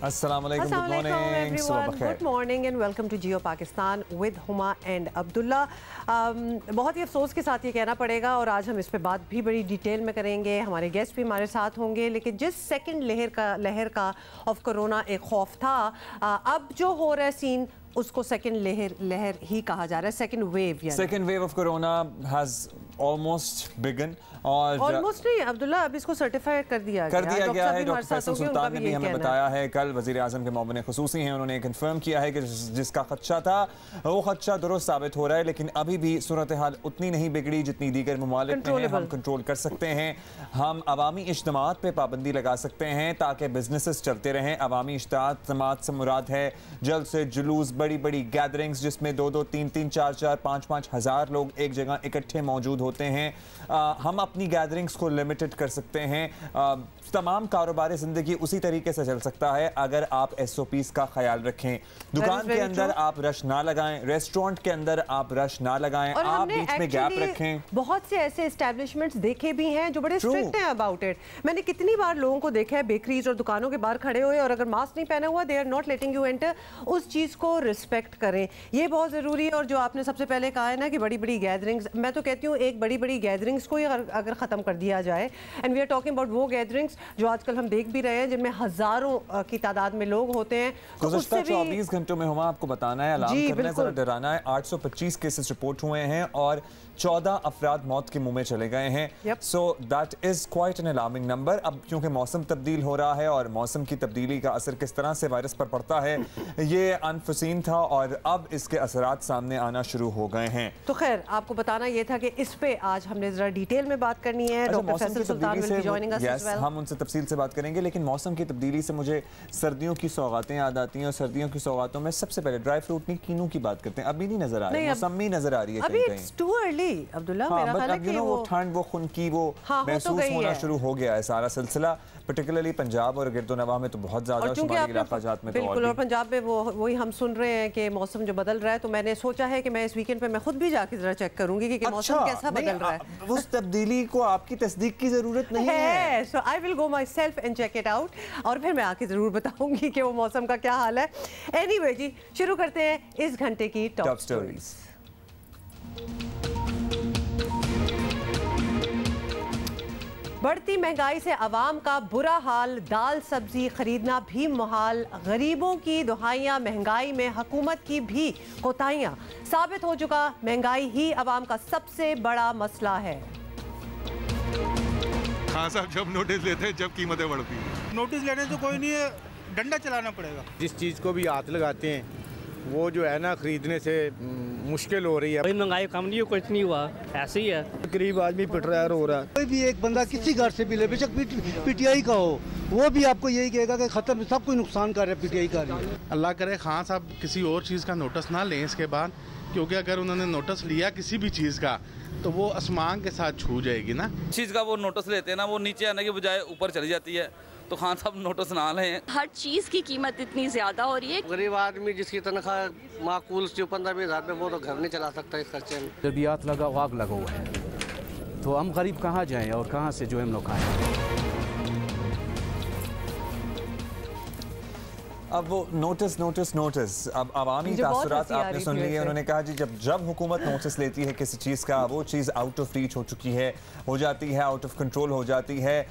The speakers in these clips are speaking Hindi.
अस्सलामुअलैकुम, गुड मॉर्निंग, सुबह बखैर। Good morning and welcome to Geo Pakistan with Huma and Abdullah. बहुत ही अफसोस के साथ ये कहना पड़ेगा और आज हम इस पे बात भी बड़ी डिटेल में करेंगे। हमारे गेस्ट भी हमारे साथ होंगे, लेकिन जिस सेकंड लहर का ऑफ कोरोना एक खौफ था, अब जो हो रहा है सीन उसको सेकंड लहर ही कहा जा रहा है, second wave of corona has almost begun. और ऑलमोस्ट नहीं अब्दुल्ला, अब इसको सर्टिफाई कर दिया गया है। डॉक्टर फैसल सुल्तान ने भी हमें बताया है, कल वज़ीर आज़म के मोमिन खुसूसी हैं, उन्होंने कंफर्म किया है कि जिसका खदशा था वो खदशा दुरुस्त साबित हो रहा है, लेकिन अभी भी सूरत हाल उतनी नहीं बिगड़ी जितनी दीगर ममालिक में हम कंट्रोल कर सकते हैं। हम अवामी इज्तिमात पे पाबंदी लगा सकते हैं ताकि बिजनेसेस चलते रहें। अवामी इज्तिमात से मुराद है जल्द से जुलूस, बड़ी बड़ी गैदरिंग्स जिसमें 2-2, 3-3, 4-4, 5-5 हज़ार लोग एक जगह इकट्ठे मौजूद होते हैं। हम अपनी गैदरिंग्स को लिमिटेड कर सकते हैं। तमाम कारोबारी ज़िंदगी उसी तरीके से चल सकता है अगर आप SOPs का ख्याल रखें। दुकान के अंदर आप रश ना लगाएं, रेस्टोरेंट के अंदर आप रश ना लगाएं, आप बीच में गैप रखें। बहुत से ऐसे एस्टेब्लिशमेंट्स देखे भी हैं जो बड़े स्ट्रिक्ट हैं अबाउट इट। मैंने कितनी बार लोगों को देखा है बेकरीज और दुकानों के बाहर खड़े हुए, और अगर मास्क नहीं पहना हुआ they are not letting you enter. उस चीज़ को रिस्पेक्ट करें, ये बहुत ज़रूरी है। और जो आपने सबसे पहले कहा है ना कि बड़ी बड़ी गैदरिंग्स, मैं तो कहती हूँ एक बड़ी बड़ी गैदरिंग्स को ही अगर ख़त्म कर दिया जाए, and we are talking about वो गैदरिंग्स जो आजकल हम देख भी रहे हैं जिनमें हजारों की तादाद में लोग होते हैं। तो गुज़श्ता 24 घंटों में हम आपको बताना है, अलार्म करना है, जरा डराना है। 825 केसेस रिपोर्ट हुए हैं और 14 अफराद मौत के मुंह में चले गए हैं। So that is quite an alarming number. अब क्योंकि मौसम तब्दील हो रहा है और मौसम की तब्दीली का असर किस तरह से वायरस पर पड़ता है, ये अनफुसीन था और अब इसके असरात सामने आना शुरू हो गए हैं। तो खैर आपको बताना ये था कि इस पे आज हमने जरा डिटेल में बात करनी है। Doctor Faisal Sultan will be joining us as well. हम उनसे तफसील से बात करेंगे, लेकिन मौसम की तब्दीली से मुझे सर्दियों की सौगातें याद आती हैं। और सर्दियों की सौगातों में सबसे पहले ड्राई फ्रूट नहीं, कीनू की बात करते हैं। अभी नहीं नजर आ रही, मौसमी नजर आ रही है अभी इट्स टू अर्ली अब्दुल्ला। वो ठंड, वो खुनकी, वो महसूस होना शुरू हो गया है सारा सिलसिला। पर्टिकुलरली पंजाब और गिरदोनवाह में तो बहुत ज्यादा, शुमाली इलाकाजात में बिल्कुल। और पंजाब में वही हम सुन रहे हैं कि मौसम जो बदल रहा है, तो मैंने सोचा है कि मैं इस वीकेंड पे मैं खुद भी जाके जरा चेक करूंगी कि मौसम कैसा बदल रहा है। उस तब्दीली को आपकी तस्दीक की जरूरत नहीं है। So I will go myself and check it out, और फिर मैं आके जरूर बताऊंगी कि वो मौसम का क्या हाल है। एनीवे जी, शुरू करते हैं इस घंटे की टॉप स्टोरीज। बढ़ती महंगाई से आवाम का बुरा हाल, दाल सब्जी खरीदना भी मुहाल, गरीबों की दुहाइयां, महंगाई में हुकूमत की भी कोताहियां। साबित हो चुका महंगाई ही आवाम का सबसे बड़ा मसला है। हाँ साहब, जब नोटिस लेते हैं जब कीमतें बढ़ती हैं। नोटिस लेने तो कोई नहीं है, डंडा चलाना पड़ेगा। जिस चीज़ को भी हाथ लगाते हैं वो जो है ना खरीदने से मुश्किल हो रही है। भाई महंगाई कम नहीं, कुछ नहीं हुआ, ऐसे ही है। गरीब आदमी पिट रहा है, रो रहा है। कोई भी एक बंदा किसी घर से भी ले, बेशक PTI का हो, वो भी आपको यही कहेगा कि खत्म, सब कोई नुकसान कर रहा है PTI का। अल्लाह करे खान साहब किसी और चीज़ का नोटिस ना लें इसके बाद, क्योंकि अगर उन्होंने नोटिस लिया किसी भी चीज़ का तो वो आसमान के साथ छू जाएगी ना। चीज़ का वो नोटिस लेते हैं ना, वो नीचे आने के बजाय ऊपर चली जाती है। तो खान साहब नोटिस ना लें। हर चीज़ की कीमत इतनी ज़्यादा हो रही है। गरीब आदमी जिसकी तनख्वाह माकूल जो 15-20 हज़ार में, वो तो घर नहीं चला सकता इस खर्चे में। जदियात लगा आग लगा हुआ है, तो हम गरीब कहाँ जाएं और कहाँ से जो हम लोग खाएं। अब वो नोटिस अब अवामी तासुरात आपने सुन लिए। उन्होंने कहा जी जब हुकूमत नोटिस लेती है किसी चीज़ का, वो चीज़ आउट ऑफ रीच हो चुकी है, हो जाती है, आउट ऑफ कंट्रोल हो जाती है।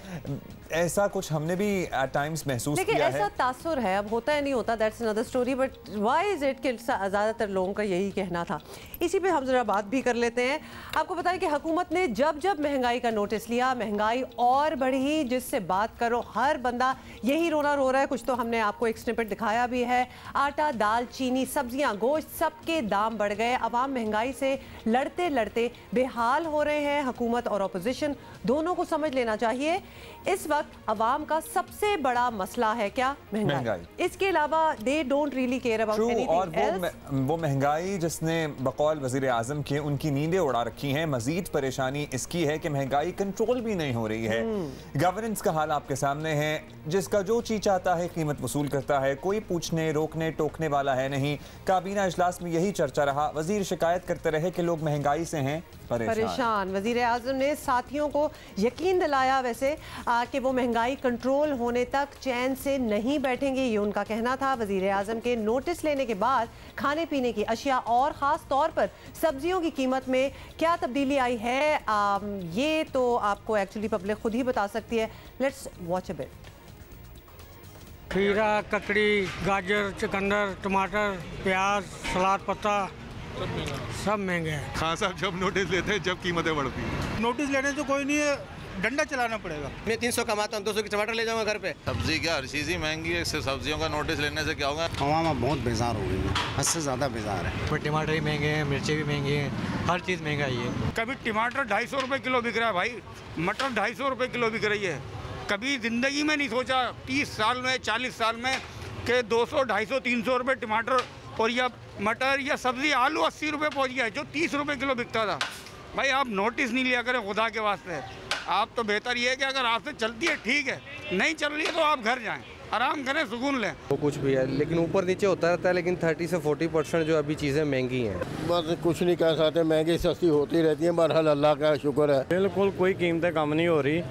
ऐसा कुछ हमने भी एट टाइम्स महसूस किया है। ऐसा तासुर है, अब होता है नहीं होता, that's another story, but why is it कि ज़्यादातर लोगों का यही कहना था। इसी पे हम जरा बात भी कर लेते हैं। आपको बताएं कि हुकूमत ने जब महंगाई का नोटिस लिया, महंगाई और बढ़ी, जिससे बात करो हर बंदा यही रोना रो रहा है। कुछ तो हमने आपको एक स्निपेट दिखाया भी है। आटा, दाल, चीनी, सब्जियां, गोश्त, सबके दाम बढ़ गए। अवाम महंगाई से लड़ते लड़ते बेहाल हो रहे हैं। हुकूमत और अपोजिशन दोनों को समझ लेना चाहिए इस वक्त अवाम का सबसे बड़ा मसला है क्या? महंगाई। इसके अलावा they don't really care about anything else. वो महंगाई जिसने बकौल वजीर आजम के उनकी नींदें उड़ा रखी हैं। मजीद परेशानी इसकी है कि महंगाई कंट्रोल भी नहीं हो रही है। गवर्नेंस का हाल आपके सामने है, जिसका जो चीज चाहता है कीमत वसूल करता है। कोई पूछने रोकने टोकने वाला है नहीं। काबीना इजलास में यही चर्चा रहा। वजीर शिकायत करते रहे कि लोग महंगाई से हैं परेशान। वजीर आज़म ने साथियों को यकीन दिलाया वैसे कि वो महंगाई कंट्रोल होने तक चैन से नहीं बैठेंगे, ये उनका कहना था। वजीर आज़म के नोटिस लेने के बाद खाने पीने की अशिया और ख़ास तौर पर सब्जियों की कीमत में क्या तब्दीली आई है, ये तो आपको एक्चुअली पब्लिक खुद ही बता सकती है। Let's watch a bit. खीरा, ककड़ी, गाजर, चुकंदर, टमाटर, प्याज, सलाद पत्ता सब महंगे हैं। खान साहब जब नोटिस लेते हैं जब कीमतें बढ़ती हैं। नोटिस लेने से कोई नहीं है, डंडा चलाना पड़ेगा। मैं 300 कमाता हूँ, 200 के टमाटर ले जाऊँगा घर पे। सब्जी क्या, हर चीज़ ही महंगी है। इससे सब्जियों का नोटिस लेने से क्या होगा? आवाम बहुत बेजार हो गई है, हद से ज़्यादा बेजार है। टमाटर भी महंगे हैं, मिर्ची भी महंगी हैं, हर चीज़ महंगा ही है। कभी टमाटर 250 रुपये किलो बिक रहा है भाई, मटर 250 रुपये किलो बिक रही है। कभी ज़िंदगी में नहीं सोचा 30 साल में 40 साल में कि 200, 250, 300 रुपये टमाटर और या मटर या सब्जी आलू 80 रुपये पहुँच गया है, जो 30 रुपये किलो बिकता था। भाई आप नोटिस नहीं लिया करें खुदा के वास्ते। आप तो बेहतर ये है कि अगर आपसे चलती है ठीक है, नहीं चल रही है तो आप घर जाएं, आराम करें, सुकून लें। वो कुछ भी है लेकिन ऊपर नीचे होता रहता है, लेकिन 30 से 40% जो अभी चीज़ें महंगी हैं। बस कुछ नहीं कह सकते, महंगी सस्ती होती रहती है, बहरहाल अल्लाह का शुक्र है। बिल्कुल कोई कीमतें कम नहीं हो रही,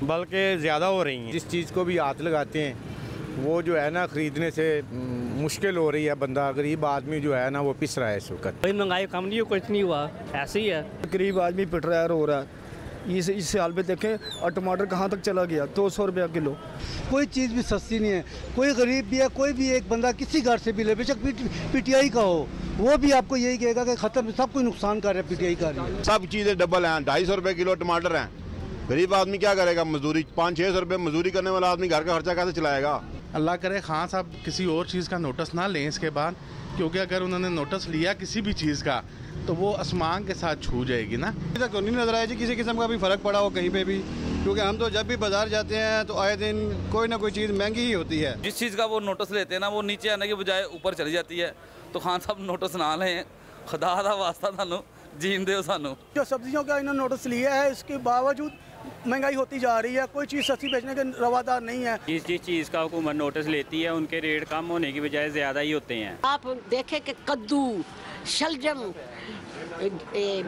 बल्कि ज़्यादा हो रही हैं। जिस चीज़ को भी हाथ लगाते हैं वो जो है ना ख़रीदने से मुश्किल हो रही है। बंदा गरीब आदमी जो है ना वो पिस रहा है इस वक्त। भाई महंगाई कम नहीं हो, कुछ नहीं हुआ, ऐसे ही है। गरीब आदमी पिट रहा है, रो रहा है। इस साल पे देखें और टमाटर कहाँ तक चला गया, 200 रुपया किलो। कोई चीज़ भी सस्ती नहीं है। कोई गरीब भी है, कोई भी एक बंदा किसी घर से भी ले, बेशक पीटीआई का हो, वो भी आपको यही कहेगा कि खत्म, सब कुछ नुकसान कर रहा है पीटीआई का। सब चीज़ें डबल हैं। 250 रुपये किलो टमाटर हैं। गरीब आदमी क्या करेगा? मजदूरी 500-600 रुपये मजदूरी करने वाला आदमी घर का खर्चा कैसे चलाएगा? अल्लाह करे खान साहब किसी और चीज़ का नोटिस ना लें इसके बाद, क्योंकि अगर उन्होंने नोटिस लिया किसी भी चीज़ का तो वो आसमान के साथ छू जाएगी ना। तक तो नहीं नजर आया जी किसी किस्म का भी फ़र्क पड़ा हो कहीं पे भी, क्योंकि हम तो जब भी बाजार जाते हैं तो आए दिन कोई ना कोई चीज़ महंगी ही होती है। जिस चीज़ का वो नोटिस लेते हैं ना, वो नीचे आने के बजाय ऊपर चली जाती है। तो खान साहब नोटिस ना लें, खुदा दा वास्ता सानू जीन दो। सानू जो सब्जियों का इन्होंने नोटिस लिया है, इसके बावजूद महंगाई होती जा रही है। कोई चीज़ सस्ती बेचने के रवादार नहीं है। जिस चीज़ का हुकूमत नोटिस लेती है उनके रेट कम होने की बजाय ज़्यादा ही होते हैं। आप देखें कि कद्दू, शलजम,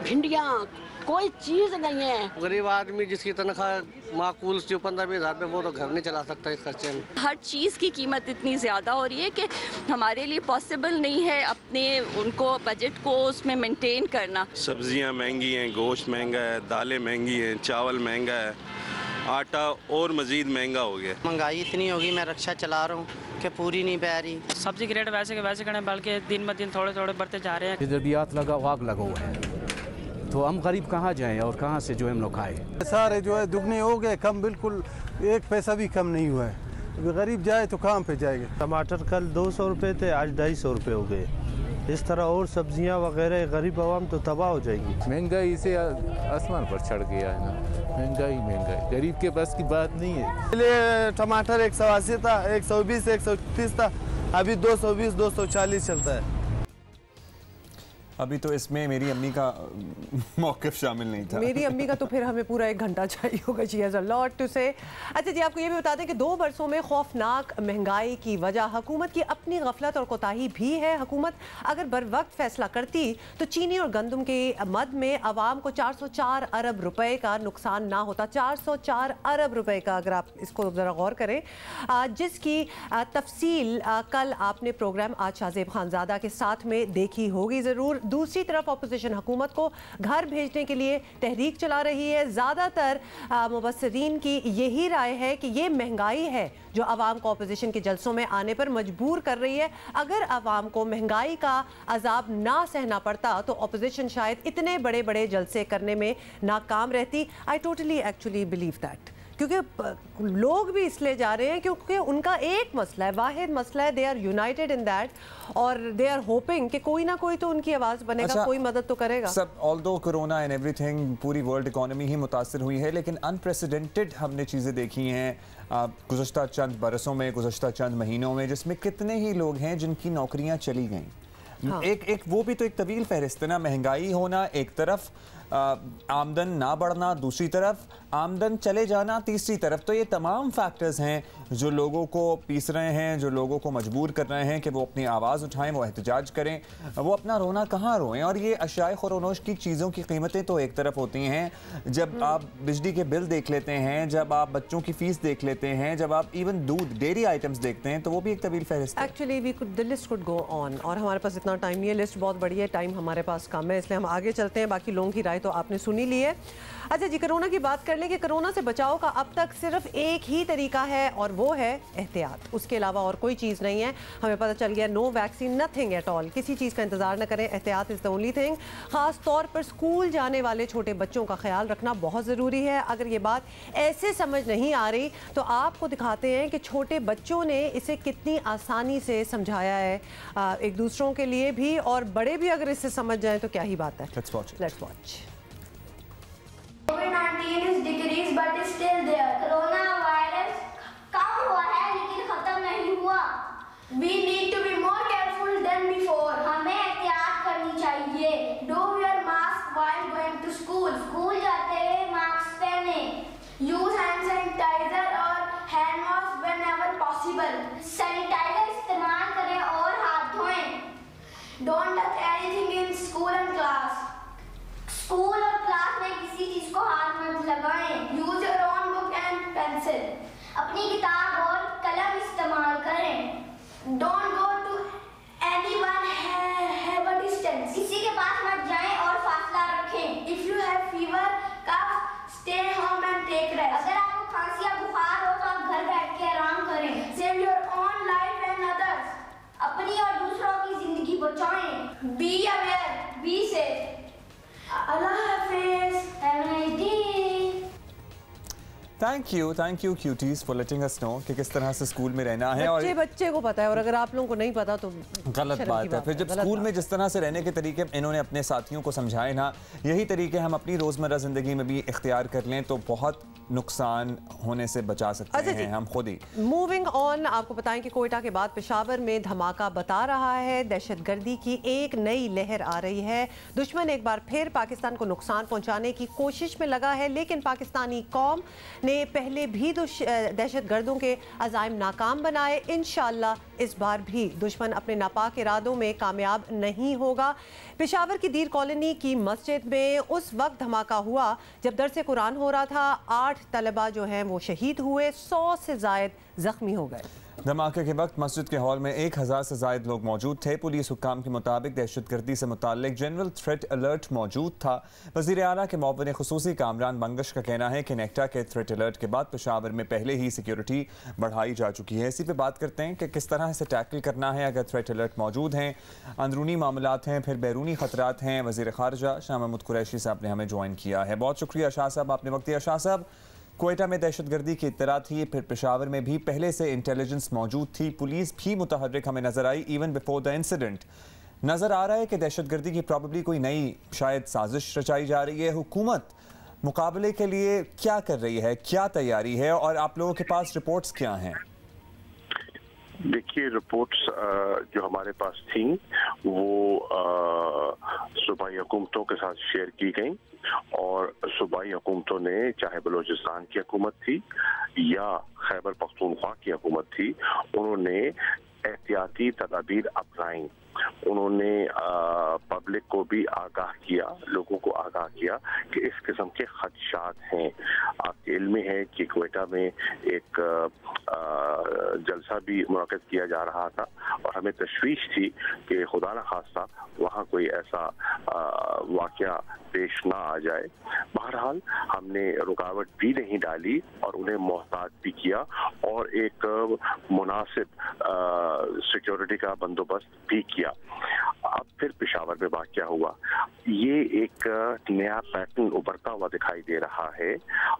भिंडियाँ, कोई चीज़ नहीं है। गरीब आदमी जिसकी तनख्वाह माकूल जो 15-20 हज़ार में, वो तो घर नहीं चला सकता इस खर्चे में। हर चीज़ की कीमत इतनी ज़्यादा हो रही है कि हमारे लिए पॉसिबल नहीं है अपने उनको बजट को उसमें मेंटेन करना। सब्जियां महंगी हैं, गोश्त महंगा है, दालें महंगी हैं, चावल महंगा है, आटा और मज़ीद महंगा हो गया। महंगाई इतनी होगी, मैं रिक्शा चला रहा हूँ कि पूरी नहीं पै रही। सब्जी के रेट वैसे के वैसे करें, बल्कि दिन ब दिन थोड़े थोड़े बढ़ते जा रहे हैं। तजर्बियात लगा हुआ है, तो हम गरीब कहाँ जाएं और कहाँ से जो हम लोग खाएं? सारे जो है दुगने हो गए, कम बिल्कुल 1 पैसा भी कम नहीं हुआ है। गरीब जाए तो कहाँ पे जाएगा? टमाटर कल 200 रुपये थे, आज 250 रुपये हो गए। इस तरह और सब्जियां वगैरह, गरीब आवाम तो तबाह हो जाएगी। महंगाई से आसमान पर चढ़ गया है ना, महंगाई गरीब के पास की बात नहीं है। पहले टमाटर 180 था, 120, 130 था, अभी 220, 240 चलता है। अभी तो इसमें मेरी अम्मी का मौक़िफ़ शामिल नहीं था। मेरी अम्मी का तो फिर हमें पूरा 1 घंटा चाहिए होगा। She has a lot to say. अच्छा जी, आपको ये भी बता दें कि 2 बरसों में खौफनाक महंगाई की वजह हुकूमत की अपनी गफलत और कोताही भी है। हुकूमत अगर बर वक्त फैसला करती तो चीनी और गंदम के मद में आवाम को 404 अरब रुपए का नुकसान ना होता। 404 अरब रुपए का, अगर आप इसको ज़रा गौर करें, जिसकी तफसील कल आपने प्रोग्राम आज शाहजेब खानजादा के साथ में देखी होगी ज़रूर। दूसरी तरफ अपोजिशन हुकूमत को घर भेजने के लिए तहरीक चला रही है। ज़्यादातर मुबस्सिरीन की यही राय है कि ये महंगाई है जो आवाम को अपोजिशन के जलसों में आने पर मजबूर कर रही है। अगर आवाम को महंगाई का अजाब ना सहना पड़ता तो अपोजिशन शायद इतने बड़े बड़े जलसे करने में नाकाम रहती। I totally actually believe that, क्योंकि लोग भी इसलिए जा रहे हैं क्योंकि उनका एक मसला है, वाहिद मसला है। They are united in that और दे आर होपिंग कि कोई ना कोई तो उनकी आवाज़ बनेगा। अच्छा, कोई मदद तो करेगा। सब ऑल्दो कोरोना एंड एवरीथिंग, पूरी वर्ल्ड इकोनॉमी ही मुतासर हुई है, लेकिन अनप्रेसिडेंटेड हमने चीज़ें देखी हैं गुज़श्ता चंद बरसों में, गुज़श्ता चंद महीनों में, जिसमें कितने ही लोग हैं जिनकी नौकरियाँ चली गईं। हाँ। एक वो भी तो एक तवील फहरिस्त है ना। महंगाई होना एक तरफ, आमदन ना बढ़ना दूसरी तरफ, आमदन चले जाना तीसरी तरफ। तो ये तमाम फैक्टर्स हैं जो लोगों को पीस रहे हैं, जो लोगों को मजबूर कर रहे हैं कि वो अपनी आवाज़ उठाएं, वो एहतजाज करें, वो अपना रोना कहाँ रोएं। और ये अशाए खुरोनोश की चीज़ों की कीमतें तो एक तरफ होती हैं, जब आप बिजली के बिल देख लेते हैं, जब आप बच्चों की फ़ीस देख लेते हैं, जब आप इवन दूध डेयरी आइटम्स देखते हैं, तो वो भी एक तवील फहरिस्त है। Actually the list could go on, और हमारे पास इतना टाइम नहीं है, लिस्ट बहुत बड़ी है, टाइम हमारे पास कम है, इसलिए हम आगे चलते हैं। बाकी लोगों की राय तो आपने सुनी ली है। अच्छा जी, कोरोना की बात कर लें कि कोरोना से बचाव का अब तक सिर्फ एक ही तरीका है और वो है एहतियात। उसके अलावा और कोई चीज़ नहीं है। हमें पता चल गया, no vaccine, nothing at all. किसी चीज़ का इंतजार न करें, एहतियात इज़ द ओनली थिंग। ख़ास तौर पर स्कूल जाने वाले छोटे बच्चों का ख्याल रखना बहुत ज़रूरी है। अगर ये बात ऐसे समझ नहीं आ रही तो आपको दिखाते हैं कि छोटे बच्चों ने इसे कितनी आसानी से समझाया है, एक दूसरों के लिए भी, और बड़े भी अगर इससे समझ जाएं तो क्या ही बात है। Let's watch. COVID-19 is decreased but is still there. Coronavirus कम हुआ है लेकिन खत्म नहीं हुआ. We need to be more careful than before. हमें एहतियात करनी चाहिए. Do wear mask while going to school. School जाते हुए मास्क पहने. Use hand sanitizer और hand wash whenever possible. Sanitizer इस्तेमाल करें और हाथ धोएं. Don't touch anything in school and class. School और क्लास में किसी चीज को हाथ मत लगाएं. Use your own book and pencil. अपनी किताब और कलम इस्तेमाल करें. Don't go to anyone have a distance. किसी के पास मत जाएं और फासला रखें. If you have fever, cough, stay home and take rest. अगर आपको खांसी या बुखार हो तो आप घर बैठ के आराम करें. Save your own life and others. अपनी और दूसरों की जिंदगी बचाएं. Be aware, be safe. Allah Hafiz. Have a nice day. Thank you cuties for letting us know कि किस तरह से स्कूल में रहना है। और बच्चे को पता है, और अगर आप लोगों को नहीं पता तो गलत बात है। फिर जब स्कूल में जिस तरह से रहने के तरीके इन्होंने अपने साथियों को समझाए ना, यही तरीके हम अपनी रोज़मर्रा ज़िंदगी में भी इख्तियार कर लें तो बहुत नुकसान होने से बचा सकते हैं हम खुद ही। मूविंग ऑन, आपको बताएं कि कोयटा के बाद पेशावर में धमाका बता रहा है। दहशतगर्दी की एक नई लहर आ रही है। दुश्मन एक बार फिर पाकिस्तान को नुकसान पहुंचाने की कोशिश में लगा है, लेकिन पाकिस्तानी कौम ने पहले भी दहशतगर्दों के अज़ाइम नाकाम बनाए। इंशाअल्लाह इस बार भी दुश्मन अपने नापाक इरादों में कामयाब नहीं होगा। पेशावर की दीर कॉलोनी की मस्जिद में उस वक्त धमाका हुआ जब दरसे कुरान हो रहा था। 8 तलबा जो हैं वो शहीद हुए, 100 से ज़ायद जख्मी हो गए। धमाके के वक्त मस्जिद के हॉल में 1000 से ज़ायद लोग मौजूद थे। पुलिस हुक्काम के मुताबिक दहशतगर्दी से मुताल्लिक जनरल थ्रेट अलर्ट मौजूद था। वज़ीर आला के मुअव्विन ख़ुसूसी कामरान बंगश का कहना है कि नेक्टा के थ्रेट अलर्ट के बाद पेशावर में पहले ही सिक्योरिटी बढ़ाई जा चुकी है। इसी पे बात करते हैं कि किस तरह से टैकल करना है अगर थ्रेट अलर्ट मौजूद हैं, अंदरूनी मामलात हैं, फिर बैरूनी ख़तरात हैं। वज़ीर ख़ारजा शाह महमूद कुरैशी साहब ने हमें ज्वाइन किया है। बहुत शुक्रिया शाह साहब, आपने वक्त दिया। शाह साहब, कोयटा में दहशतगर्दी की इत्तला थी, फिर पेशावर में भी पहले से इंटेलिजेंस मौजूद थी, पुलिस भी मुतहर्रिक हमें नजर I even before the incident. नजर आ रहा है कि दहशतगर्दी की प्रॉबेबली कोई नई शायद साजिश रचाई जा रही है। हुकूमत मुकाबले के लिए क्या कर रही है, क्या तैयारी है, और आप लोगों के पास रिपोर्ट्स क्या हैं? देखिए, रिपोर्ट्स जो हमारे पास थी वो सूबाई हुकूमतों के साथ शेयर की गई, और सूबाई हुकूमतों ने, चाहे बलोचिस्तान की हुकूमत थी या खैबर पख्तूनख्वा की हुकूमत थी, उन्होंने एहतियाती तदाबीर अपनाई। उन्होंने पब्लिक को भी आगाह किया, लोगों को आगाह किया कि इस किस्म के खदशात हैं। आपके इल्म में है कि कोयटा में एक जलसा भी मुनक़िद किया जा रहा था, और हमें तशवीश थी कि खुदा न खास्ता वहाँ कोई ऐसा वाक़या पेश ना आ जाए। बहरहाल हमने रुकावट भी नहीं डाली और उन्हें मोहतात भी किया, और एक मुनासिब सिक्योरिटी का बंदोबस्त भी किया। अब फिर पेशावर में वाक़या हुआ। ये एक नया पैटर्न उभरता हुआ दिखाई दे रहा है,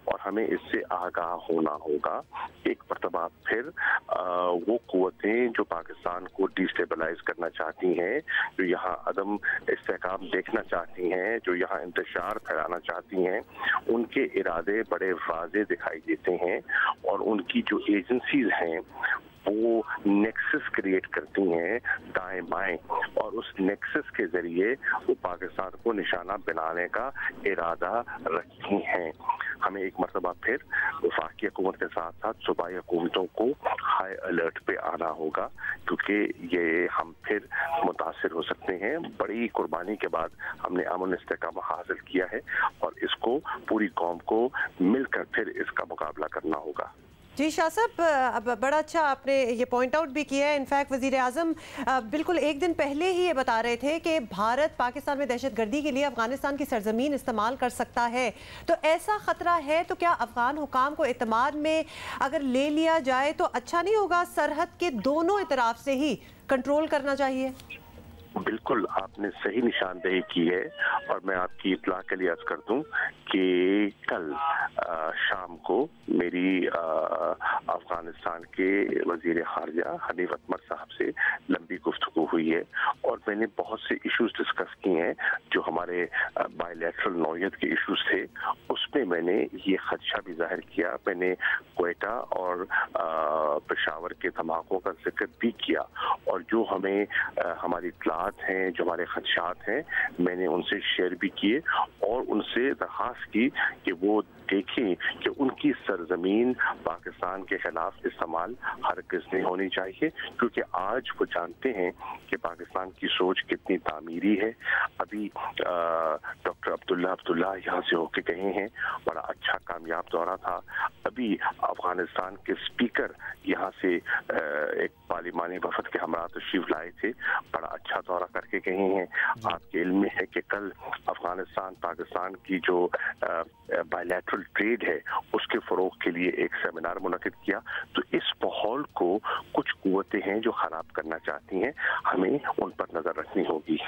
और हमें इससे आगाह होना होगा। एक मरतबा फिर वो क़ुव्वतें जो पाकिस्तान को डिस्टेबलाइज करना चाहती हैं, जो यहाँ अदम इस्तेहकाम देखना चाहती हैं, जो यहाँ इंतशार फैलाना चाहती हैं, उनके इरादे बड़े वाज़ेह दिखाई देते हैं, और उनकी जो एजेंसीज हैं वो नेक्सस क्रिएट करती हैं दाएं बाएं, और उस नेक्सस के जरिए वो पाकिस्तान को निशाना बनाने का इरादा रखती हैं। हमें एक मरतबा फिर वफाकी हुकूमत के साथ साथ सूबाई हुकूमतों को हाई अलर्ट पे आना होगा, क्योंकि ये हम फिर मुतासिर हो सकते हैं। बड़ी कुर्बानी के बाद हमने अमन इस्तेकाम हासिल किया है और इसको पूरी कौम को मिलकर फिर इसका मुकाबला करना होगा। जी शाह साहब, बड़ा अच्छा आपने ये पॉइंट आउट भी किया है। इनफैक्ट वज़ीर आज़म बिल्कुल एक दिन पहले ही ये बता रहे थे कि भारत पाकिस्तान में दहशतगर्दी के लिए अफगानिस्तान की सरजमीन इस्तेमाल कर सकता है। तो ऐसा ख़तरा है तो क्या अफगान हुकाम को एतमाद में अगर ले लिया जाए तो अच्छा नहीं होगा? सरहद के दोनों इतराफ से ही कंट्रोल करना चाहिए। बिल्कुल आपने सही निशानदेही की है, और मैं आपकी इत्तला के लिए अर्ज कर दूं कि कल शाम को मेरी अफगानिस्तान के वजीर खारजा हनीफ अतमर साहब से लंबी गुफ्तगू हुई है, और मैंने बहुत से इश्यूज डिस्कस किए हैं जो हमारे बायलैटरल नौयत के इश्यूज थे। उसमें मैंने ये खदशा भी जाहिर किया, मैंने क्वेटा और पेशावर के धमाकों का जिक्र भी किया, और जो हमें हमारी इत्तलात हैं, जो हमारे खदशात हैं, मैंने उनसे शेयर भी किए और उनसे दरख्वास्त की कि वो देखें कि उनकी सरजमीन पाकिस्तान के खिलाफ इस्तेमाल हरगिज़ नहीं होनी चाहिए, क्योंकि आज वो जानते हैं कि पाकिस्तान की सोच कितनी तामीरी है। अभी डॉक्टर अब्दुल्ला यहाँ से होके गए हैं, बड़ा अच्छा कामयाब दौरा था। अभी अफगानिस्तान के स्पीकर यहाँ से एक पार्लिमानी वफद के हमरा तशरीफ लाए थे, बड़ा अच्छा दौरा करके गए हैं। आपके इल्म में है कि कल अफगानिस्तान पाकिस्तान की जो बायलैटरल ट्रेड है उसके फरोग के लिए एक सेमिनार मुनक़िद किया। तो इस माहौल को कुछ कुव्वतें हैं जो ख़राब करना चाहती हैं, हमें उन पर नज़र रखनी होगी।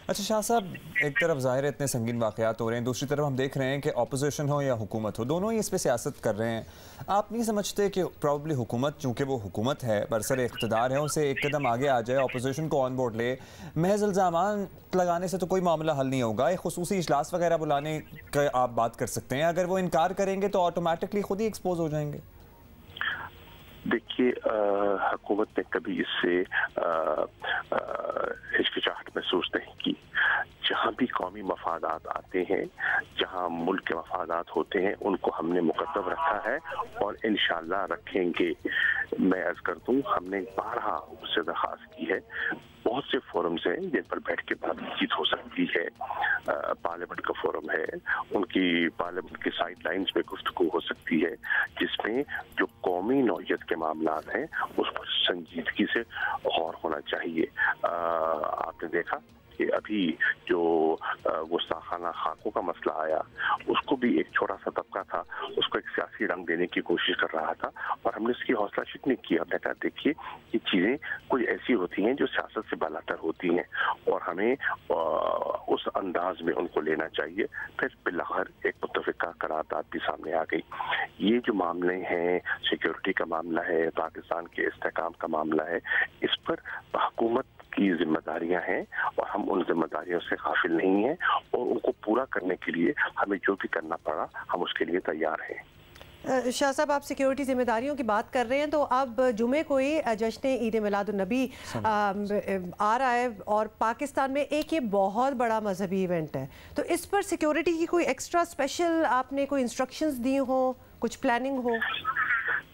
अच्छा शाह साहब, एक तरफ ज़ाहिर है इतने संगीन वाक़यात हो रहे हैं, दूसरी तरफ हम देख रहे हैं कि अपोजिशन हो या हुकूमत हो, दोनों ही इस पर सियासत कर रहे हैं। आप नहीं समझते कि प्रॉब्ली हुकूमत, चूँकि वो हुकूमत है, बरसर इक़्तिदार है, उसे एक कदम आगे आ जाए, अपोजिशन को ऑन बोर्ड ले? महज इल्ज़ामान लगाने से तो कोई मामला हल नहीं होगा। एक खुसूसी इजलास वगैरह बुलाने का आप बात कर सकते हैं, अगर वो इनकार करेंगे तो ऑटोमेटिकली खुद ही एक्सपोज हो जाएंगे। देखिए, हुकूमत ने कभी इससे हिचकिचाहट महसूस नहीं की। जहाँ भी कौमी मफादात आते हैं, जहाँ मुल्क के मफादात होते हैं, उनको हमने मुकद्दम रखा है और इंशाअल्लाह रखेंगे। मैं अर्ज कर दूँ, हमने बारहा उससे दरख्वास्त की है, बहुत से फोरम्स हैं जिन पर बैठ के बातचीत हो सकती है। पार्लियामेंट का फोरम है, उनकी पार्लियामेंट की साइड लाइन्स में गुफ्तगू हो सकती है, जिसमें जो कौमी नौयत के मामला हैं उस पर संजीदगी से गौर होना चाहिए। आपने देखा कि अभी जो गुस्ताखाना खाकों का मसला आया, उसको भी एक छोटा सा तबका था, उसको एक सियासी रंग देने की कोशिश कर रहा था, और हमने इसकी हौसला शिकनी नहीं की। हमने कहा देखिए, ये चीज़ें कुछ ऐसी होती हैं जो सियासत से बालातर होती हैं, और हमें उस अंदाज में उनको लेना चाहिए। फिर बिलाखिर एक मुत्तफ़िका करारदाद भी सामने आ गई। ये जो मामले हैं, सिक्योरिटी का मामला है, पाकिस्तान के इस्तेहकाम का मामला है, इस पर हुकूमत की जिम्मेदारियां हैं और हम उन जिम्मेदारियों से गाफिल नहीं हैं, और उनको पूरा करने के लिए हमें जो भी करना पड़ा हम उसके लिए तैयार हैं। शाह साहब, आप सिक्योरिटी जिम्मेदारियों की बात कर रहे हैं, तो अब जुमे को ही जश्न ईद मिलादुन्नबी आ रहा है, और पाकिस्तान में एक ये बहुत बड़ा मजहबी इवेंट है, तो इस पर सिक्योरिटी की कोई एक्स्ट्रा स्पेशल आपने कोई इंस्ट्रक्शंस दी हो, कुछ प्लानिंग हो?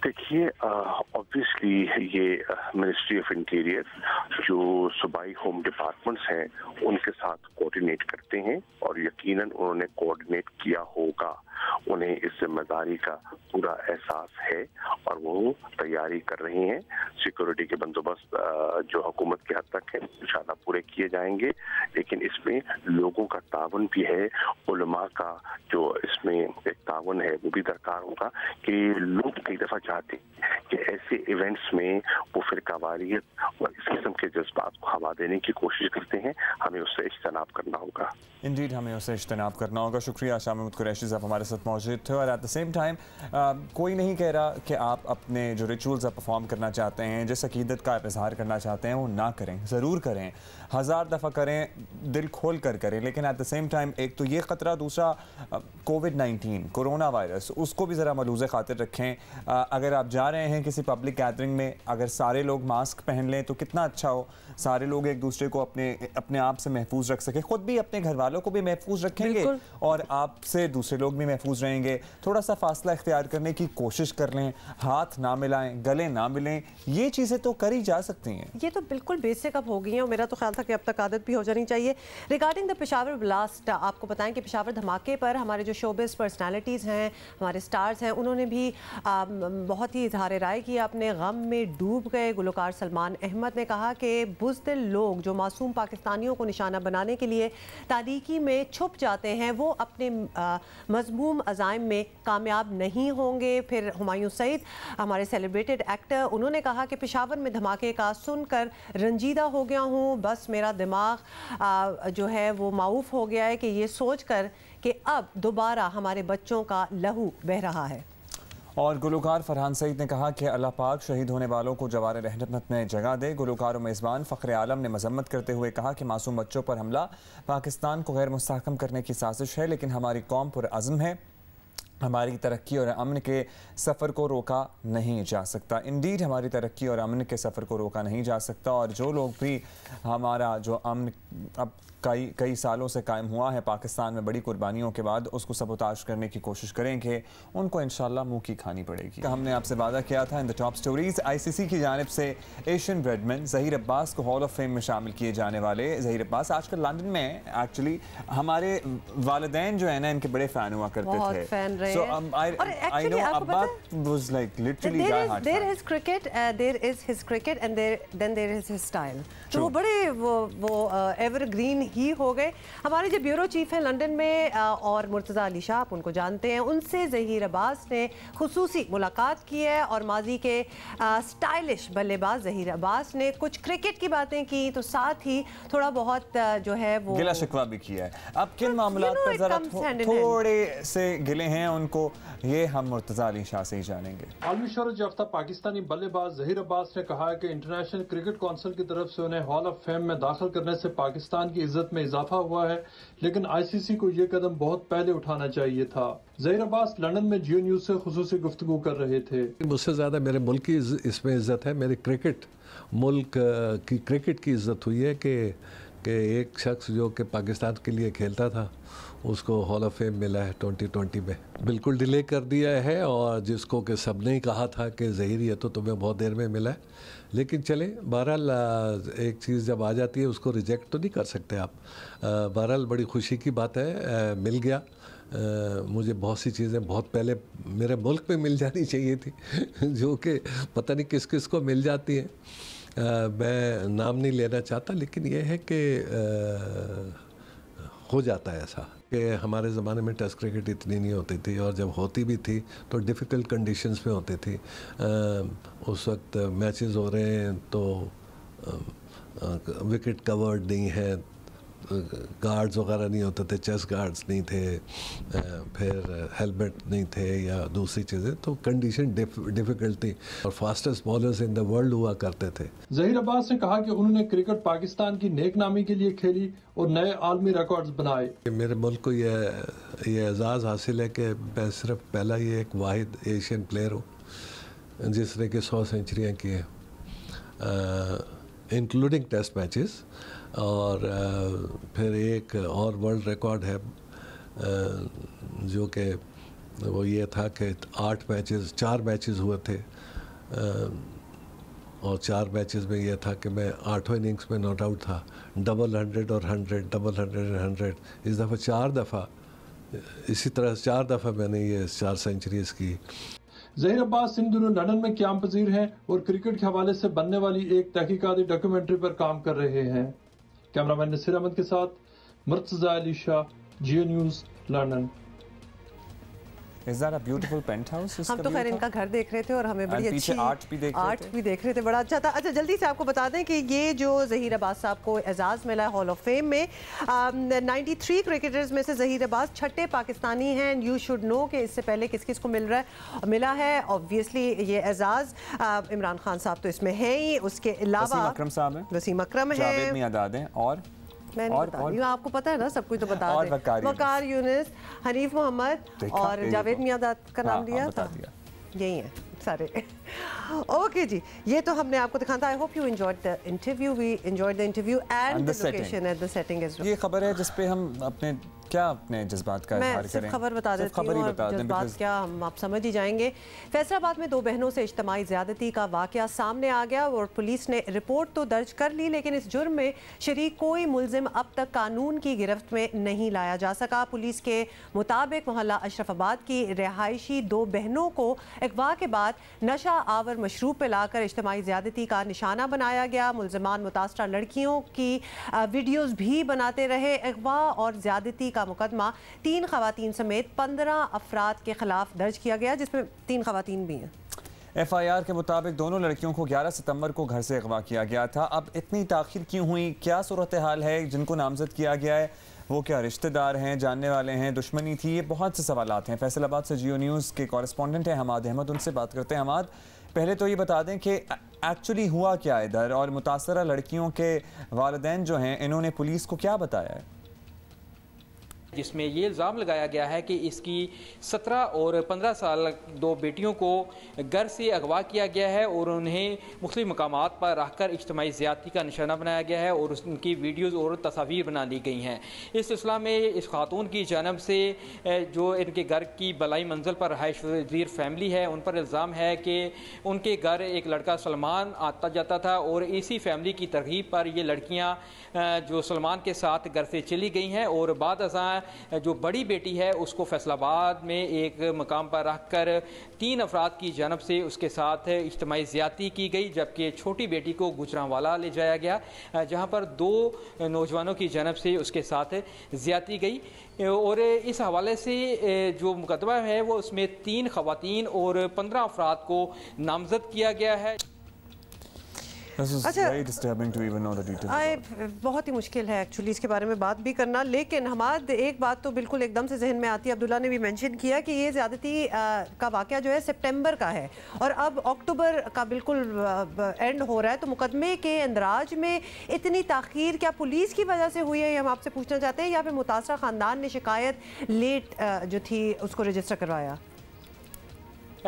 देखिए, ऑब्वियसली ये मिनिस्ट्री ऑफ इंटीरियर जो सूबाई होम डिपार्टमेंट्स हैं उनके साथ कोऑर्डिनेट करते हैं, और यकीनन उन्होंने कोऑर्डिनेट किया होगा। उन्हें इस जिम्मेदारी का पूरा एहसास है और वो तैयारी कर रही हैं। सिक्योरिटी के बंदोबस्त जो हुकूमत के हद तक है इंशाअल्लाह पूरे किए जाएंगे, लेकिन इसमें लोगों का तावन भी है, उलमा का जो इसमें एक तावन है वो भी दरकार होगा, कि लोग कई दफ़ा चाहते हैं कि ऐसे इवेंट्स में वो फिरकावारियत और इस किस्म के जज्बात को हवा देने की कोशिश करते हैं। हमें उससे इज्तनाब करना होगा। इंडीड, हमें उससे इज्तनाब करना होगा। शुक्रिया शाह महमूद कुरैशी साहब हमारे साथ मौजूद थे। और एट द सेम टाइम कोई नहीं कह रहा कि आप अपने जो रिचुअल्स आप परफॉर्म करना चाहते हैं, जिस अकीदत का आप इजहार करना चाहते हैं, वो ना करें, ज़रूर करें, 1000 दफ़ा करें, दिल खोल कर करें, लेकिन एट द सेम टाइम एक तो ये ख़तरा, दूसरा कोविड कोविड-19 कोरोना वायरस, उसको भी ज़रा मलूज़ खातिर रखें। अगर आप जा रहे हैं किसी पब्लिक गैदरिंग में, अगर सारे लोग मास्क पहन लें तो कितना अच्छा हो। सारे लोग एक दूसरे को अपने आप से महफूज रख सकें, खुद भी अपने घर वालों को भी महफूज रखेंगे और आपसे दूसरे लोग भी महफूज रहेंगे। थोड़ा सा फासला इख्तियार करने की कोशिश कर लें, हाथ ना मिलाएं, गले ना मिलें, ये चीज़ें तो करी जा सकती हैं। ये तो बिल्कुल बेसिक अब हो गई हैं और मेरा तो ख्याल था कि अब तक आदत भी हो जानी चाहिए। रिगार्डिंग द पेशावर ब्लास्ट, आपको बताएं कि पेशावर धमाके पर हमारे जो शोबिस पर्सनालिटीज़ हैं, हमारे स्टार्स हैं, उन्होंने भी बहुत ही इजहार राय किया, अपने गम में डूब गए। गुलकार सलमान अहमद ने कहा कि बुज़दिल लोग जो मासूम पाकिस्तानियों को निशाना बनाने के लिए तारीकी में छुप जाते हैं, वो अपने मज़मूम अज़ाइम में कामयाब नहीं होंगे। फिर हुमायूं सईद, हमारे सेलिब्रेटेड एक्टर, उन्होंने कहा कि पेशावर में धमाके का सुनकर रंजीदा हो गया हूँ, बस मेरा दिमाग जो है वो माऊफ हो गया है कि ये सोचकर कि अब दोबारा हमारे बच्चों का लहू बह रहा है। और गुलकार फरहान सईद ने कहा कि अल्लाह पाक शहीद होने वालों को जवार रहमत में जगह दे। गुलकार और मेज़बान फ़ख्र आलम ने मजम्मत करते हुए कहा कि मासूम बच्चों पर हमला पाकिस्तान को गैर मुस्तहकम करने की साजिश है, लेकिन हमारी कौम पुरअज़्म है। हमारी तरक्की और अमन के सफ़र को रोका नहीं जा सकता। इंडीड हमारी तरक्की और अमन के सफ़र को रोका नहीं जा सकता। और जो लोग भी हमारा जो अमन अब कई सालों से कायम हुआ है पाकिस्तान में बड़ी कुर्बानियों के बाद, उसको सबोताज करने की कोशिश करेंगे, उनको इंशाल्लाह मुंह की खानी पड़ेगी। हमने आपसे वादा किया था in the top stories, ICC की जानिब से एशियन ब्रेडमैन ज़हीर अब्बास को हॉल ऑफ फेम में शामिल किए जाने वाले ज़हीर अब्बास आजकल लंदन में एक्चुअली हमारे वालिदैन जो है ना इनके बड़े फ़ैन हुआ करते थे। So I know Abba was like literally diehard. There is cricket, there is his cricket, and then there is his style. तो वो बड़े वो एवरग्रीन ही हो गए। हमारे जो ब्यूरो चीफ हैं लंदन में और मुर्तज़ा अली शाह, आप उनको जानते हैं, उनसे ज़हीर अब्बास ने खुसूसी मुलाकात की है और माजी के स्टाइलिश बल्लेबाज ज़हीर अब्बास ने कुछ क्रिकेट की बातें की, तो साथ ही थोड़ा बहुत जो है वो गिला शिकवा भी किया है। अब किन मामलों पर ज़रा थोड़े से गिले हैं उनको, ये हम मुर्तज़ा अली शाह से ही जानेंगे। आलमी शोहरत याफ्ता पाकिस्तानी बल्लेबाज ज़हीर अब्बास ने कहा है कि इंटरनेशनल क्रिकेट काउंसिल की तरफ से उन्हें हॉल ऑफ फेम में दाखिल करने से पाकिस्तान की इज्जत में इजाफा हुआ है, लेकिन ICC को ये कदम बहुत पहले उठाना चाहिए था। ज़हीर अब्बास लंदन में जियो न्यूज से खुसूसी गुफ्तगू कर रहे थे। मुझसे ज़्यादा मेरे मुल्क की इसमें इज्जत है, मेरे मुल्क की क्रिकेट की इज्जत हुई है कि एक शख्स जो कि पाकिस्तान के लिए खेलता था उसको हॉल ऑफ फेम मिला है 2020 में। बिल्कुल डिले कर दिया है और जिसको कि सब ने ही कहा था कि ज़हीर ये तो तुम्हें बहुत देर में मिला है, लेकिन चले बहरहाल एक चीज़ जब आ जाती है उसको रिजेक्ट तो नहीं कर सकते आप। बहरहाल बड़ी खुशी की बात है, मिल गया। मुझे बहुत सी चीज़ें बहुत पहले मेरे मुल्क में मिल जानी चाहिए थी जो कि पता नहीं किस किस को मिल जाती हैं। मैं नाम नहीं लेना चाहता, लेकिन ये है कि हो जाता है ऐसा कि हमारे ज़माने में टेस्ट क्रिकेट इतनी नहीं होती थी और जब होती भी थी तो डिफ़िकल्ट कंडीशंस में होती थी। उस वक्त मैचेस हो रहे हैं तो विकेट कवर्ड नहीं है, गार्ड्स वगैरह नहीं होते थे, चेस्ट गार्ड्स नहीं थे, फिर हेलमेट नहीं थे या दूसरी चीज़ें, तो कंडीशन डिफ़िकल्ट थी और fastest bowlers in the world हुआ करते थे। ज़हीर अब्बास ने कहा कि उन्होंने क्रिकेट पाकिस्तान की नेकनामी के लिए खेली और नए आलमी रिकॉर्ड्स बनाए। मेरे मुल्क को ये एजाज़ हासिल है कि मैं सिर्फ पहला ये एक वाहिद एशियन प्लेयर हूँ जिसने कि 100 सेंचुरियाँ की हैं, इंक्लूडिंग टेस्ट मैचेस। और फिर एक और वर्ल्ड रिकॉर्ड है जो कि वो ये था कि 4 मैचेस हुए थे और 4 मैचेस में ये था कि मैं 8वें इनिंग्स में नॉट आउट था, डबल 100 और 100, डबल 100 और 100। इस दफ़ा 4 दफ़ा इसी तरह 4 दफ़ा मैंने ये 4 सेंचुरीज की। ज़हीर अब्बास इन दिनों लंदन में क़याम पज़ीर हैं और क्रिकेट के हवाले से बनने वाली एक तहकीकाती डॉक्यूमेंट्री पर काम कर रहे हैं। कैमरामैन नसीर अहमद के साथ Murtaza Ali Shah, Geo news, London. Is that a beautiful penthouse? हम तो खैर इनका घर देख रहे थे और हमें बड़ी अच्छी आर्ट भी देख रहे थे, बड़ा अच्छा था। अच्छा, जल्दी से आपको बता दें कि ये जो ज़हीर अब्बास साहब को एजाज़ मिला है हॉल ऑफ फेम में, 93 क्रिकेटर्स में से ज़हीर अब्बास 6ठे पाकिस्तानी हैं। यू शुड नो कि इससे पहले किस किस को मिला है। ऑब्वियसली ये एजाज़ इमरान खान साहब तो इसमें है ही, उसके अलावा वसीम अकरम साहब हैं, वसीम अकरम है, जावेद मियादाद हैं और मैं नहीं बता रही हूँ, आपको पता है ना, सब कुछ तो बता दें। वकार यूनिस, हनीफ मोहम्मद और जावेद मियादाद का नाम दिया था, यही है सारे। ओके जी, ये तो हमने आपको दिखाया था। I hope you enjoyed the interview, we enjoyed the interview and the location and the setting as well. ये खबर है जिस पे हम अपने जज्बात का इज़हार करें। खबर बता देती हूँ और जज्बात क्या हम आप समझ ही जाएंगे। फैसलाबाद में 2 बहनों से इज्तिमाई ज़्यादती का वाक़या सामने आ गया और पुलिस ने रिपोर्ट तो दर्ज कर ली, लेकिन इस जुर्म में शरीक कोई मुलजिम अब तक कानून की गिरफ्त में नहीं लाया जा सका। पुलिस के मुताबिक मोहल्ला अशरफाबाद की रिहायशी 2 बहनों को अगवा के बाद नशा आवर मशरूब पे लाकर इज्तिमाई ज़्यादती का निशाना बनाया गया। मुलजिमान मुतासरा लड़कियों की वीडियोज़ भी बनाते रहे। अगवा और ज़्यादती का मुकदमा 3 खवातीन समेत 15 अफराद के खिलाफ दर्ज किया गया, जिसमें 3 खवातीन भी हैं। FIR के मुताबिक दोनों लड़कियों को 11 सितंबर को घर से अगवा किया गया था। अब इतनी ताख़ीर क्यों हुई, क्या सूरत हाल है, जिनको नामजद किया गया है वो क्या रिश्तेदार हैं, जानने वाले हैं, दुश्मनी थी, ये बहुत से सवालात हैं। फैसलाबाद से जियो न्यूज़ के कॉरेस्पॉन्डेंट हैं हमाद अहमद, उनसे बात करते हैं। हमाद, पहले तो ये बता दें कि एक्चुअली हुआ क्या इधर, और मुतासरा लड़कियों के वालिदैन जो हैं इन्होंने पुलिस को क्या बताया है? जिसमें ये इल्ज़ाम लगाया गया है कि इसकी 17 और 15 साल 2 बेटियों को घर से अगवा किया गया है और उन्हें मुख्तलिफ मकामात पर रखकर इज्तिमाई ज़्यादती का निशाना बनाया गया है और उनकी वीडियोज़ और तस्वीर बना ली गई हैं। इस सिलसिला में इस खातून की जानब से जो इनके घर की बलाई मंजिल पर रहायश वज़ीर फैमिली है, उन पर इल्ज़ाम है कि उनके घर एक लड़का सलमान आता जाता था और इसी फैमिली की तरगीब पर ये लड़कियाँ जो सलमान के साथ घर से चली गई हैं और बाद अज़ां जो बड़ी बेटी है उसको फैसलाबाद में एक मकाम पर रखकर 3 अफराद की जानब से उसके साथ इज्तिमाई ज़्यादती की गई, जबकि छोटी बेटी को गुजरांवाला ले जाया गया जहां पर 2 नौजवानों की जानब से उसके साथ ज़्यादती गई। और इस हवाले से जो मुकदमा है वो उसमें 3 खवातीन और 15 अफराद को नामजद किया गया है। अच्छा, बहुत ही मुश्किल है एक्चुअली इसके बारे में बात भी करना, लेकिन हमाद एक बात तो बिल्कुल एकदम से जहन में आती है। अब्दुल्ला ने भी मेंशन किया कि ये ज़्यादती का वाक़या जो है सितंबर का है और अब अक्टूबर का बिल्कुल एंड हो रहा है, तो मुकदमे के अंदराज में इतनी ताख़ीर क्या पुलिस की वजह से हुई है, ये हम आपसे पूछना चाहते हैं, या फिर मुतासरा ख़ानदान ने शिकायत लेट जो थी उसको रजिस्टर करवाया?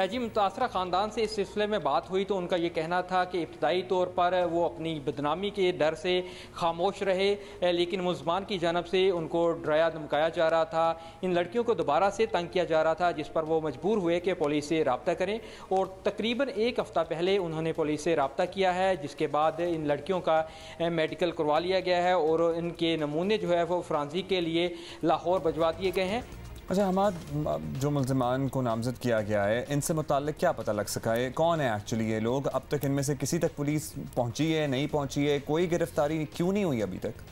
जी, मुतासरा ख़ानदान से इस सिलसिले में बात हुई तो उनका ये कहना था कि इब्तदाई तौर पर वो अपनी बदनामी के डर से खामोश रहे, लेकिन मुलज़मान की जानब से उनको डराया धमकाया जा रहा था, इन लड़कियों को दोबारा से तंग किया जा रहा था, जिस पर वो मजबूर हुए कि पुलिस से रब्ता करें और तकरीबन 1 हफ़्ता पहले उन्होंने पुलिस से रब्ता किया है, जिसके बाद इन लड़कियों का मेडिकल करवा लिया गया है और इनके नमूने जो है वो फ्रांसी के लिए लाहौर भिजवा दिए गए हैं। अच्छा हमाद, जो मुल्ज़िमान को नामज़द किया गया है इनसे मुताल्लिक़ क्या पता लग सका है, कौन है एक्चुअली ये लोग? अब तक इनमें से किसी तक पुलिस पहुंची है, नहीं पहुंची है, कोई गिरफ्तारी क्यों नहीं हुई अभी तक?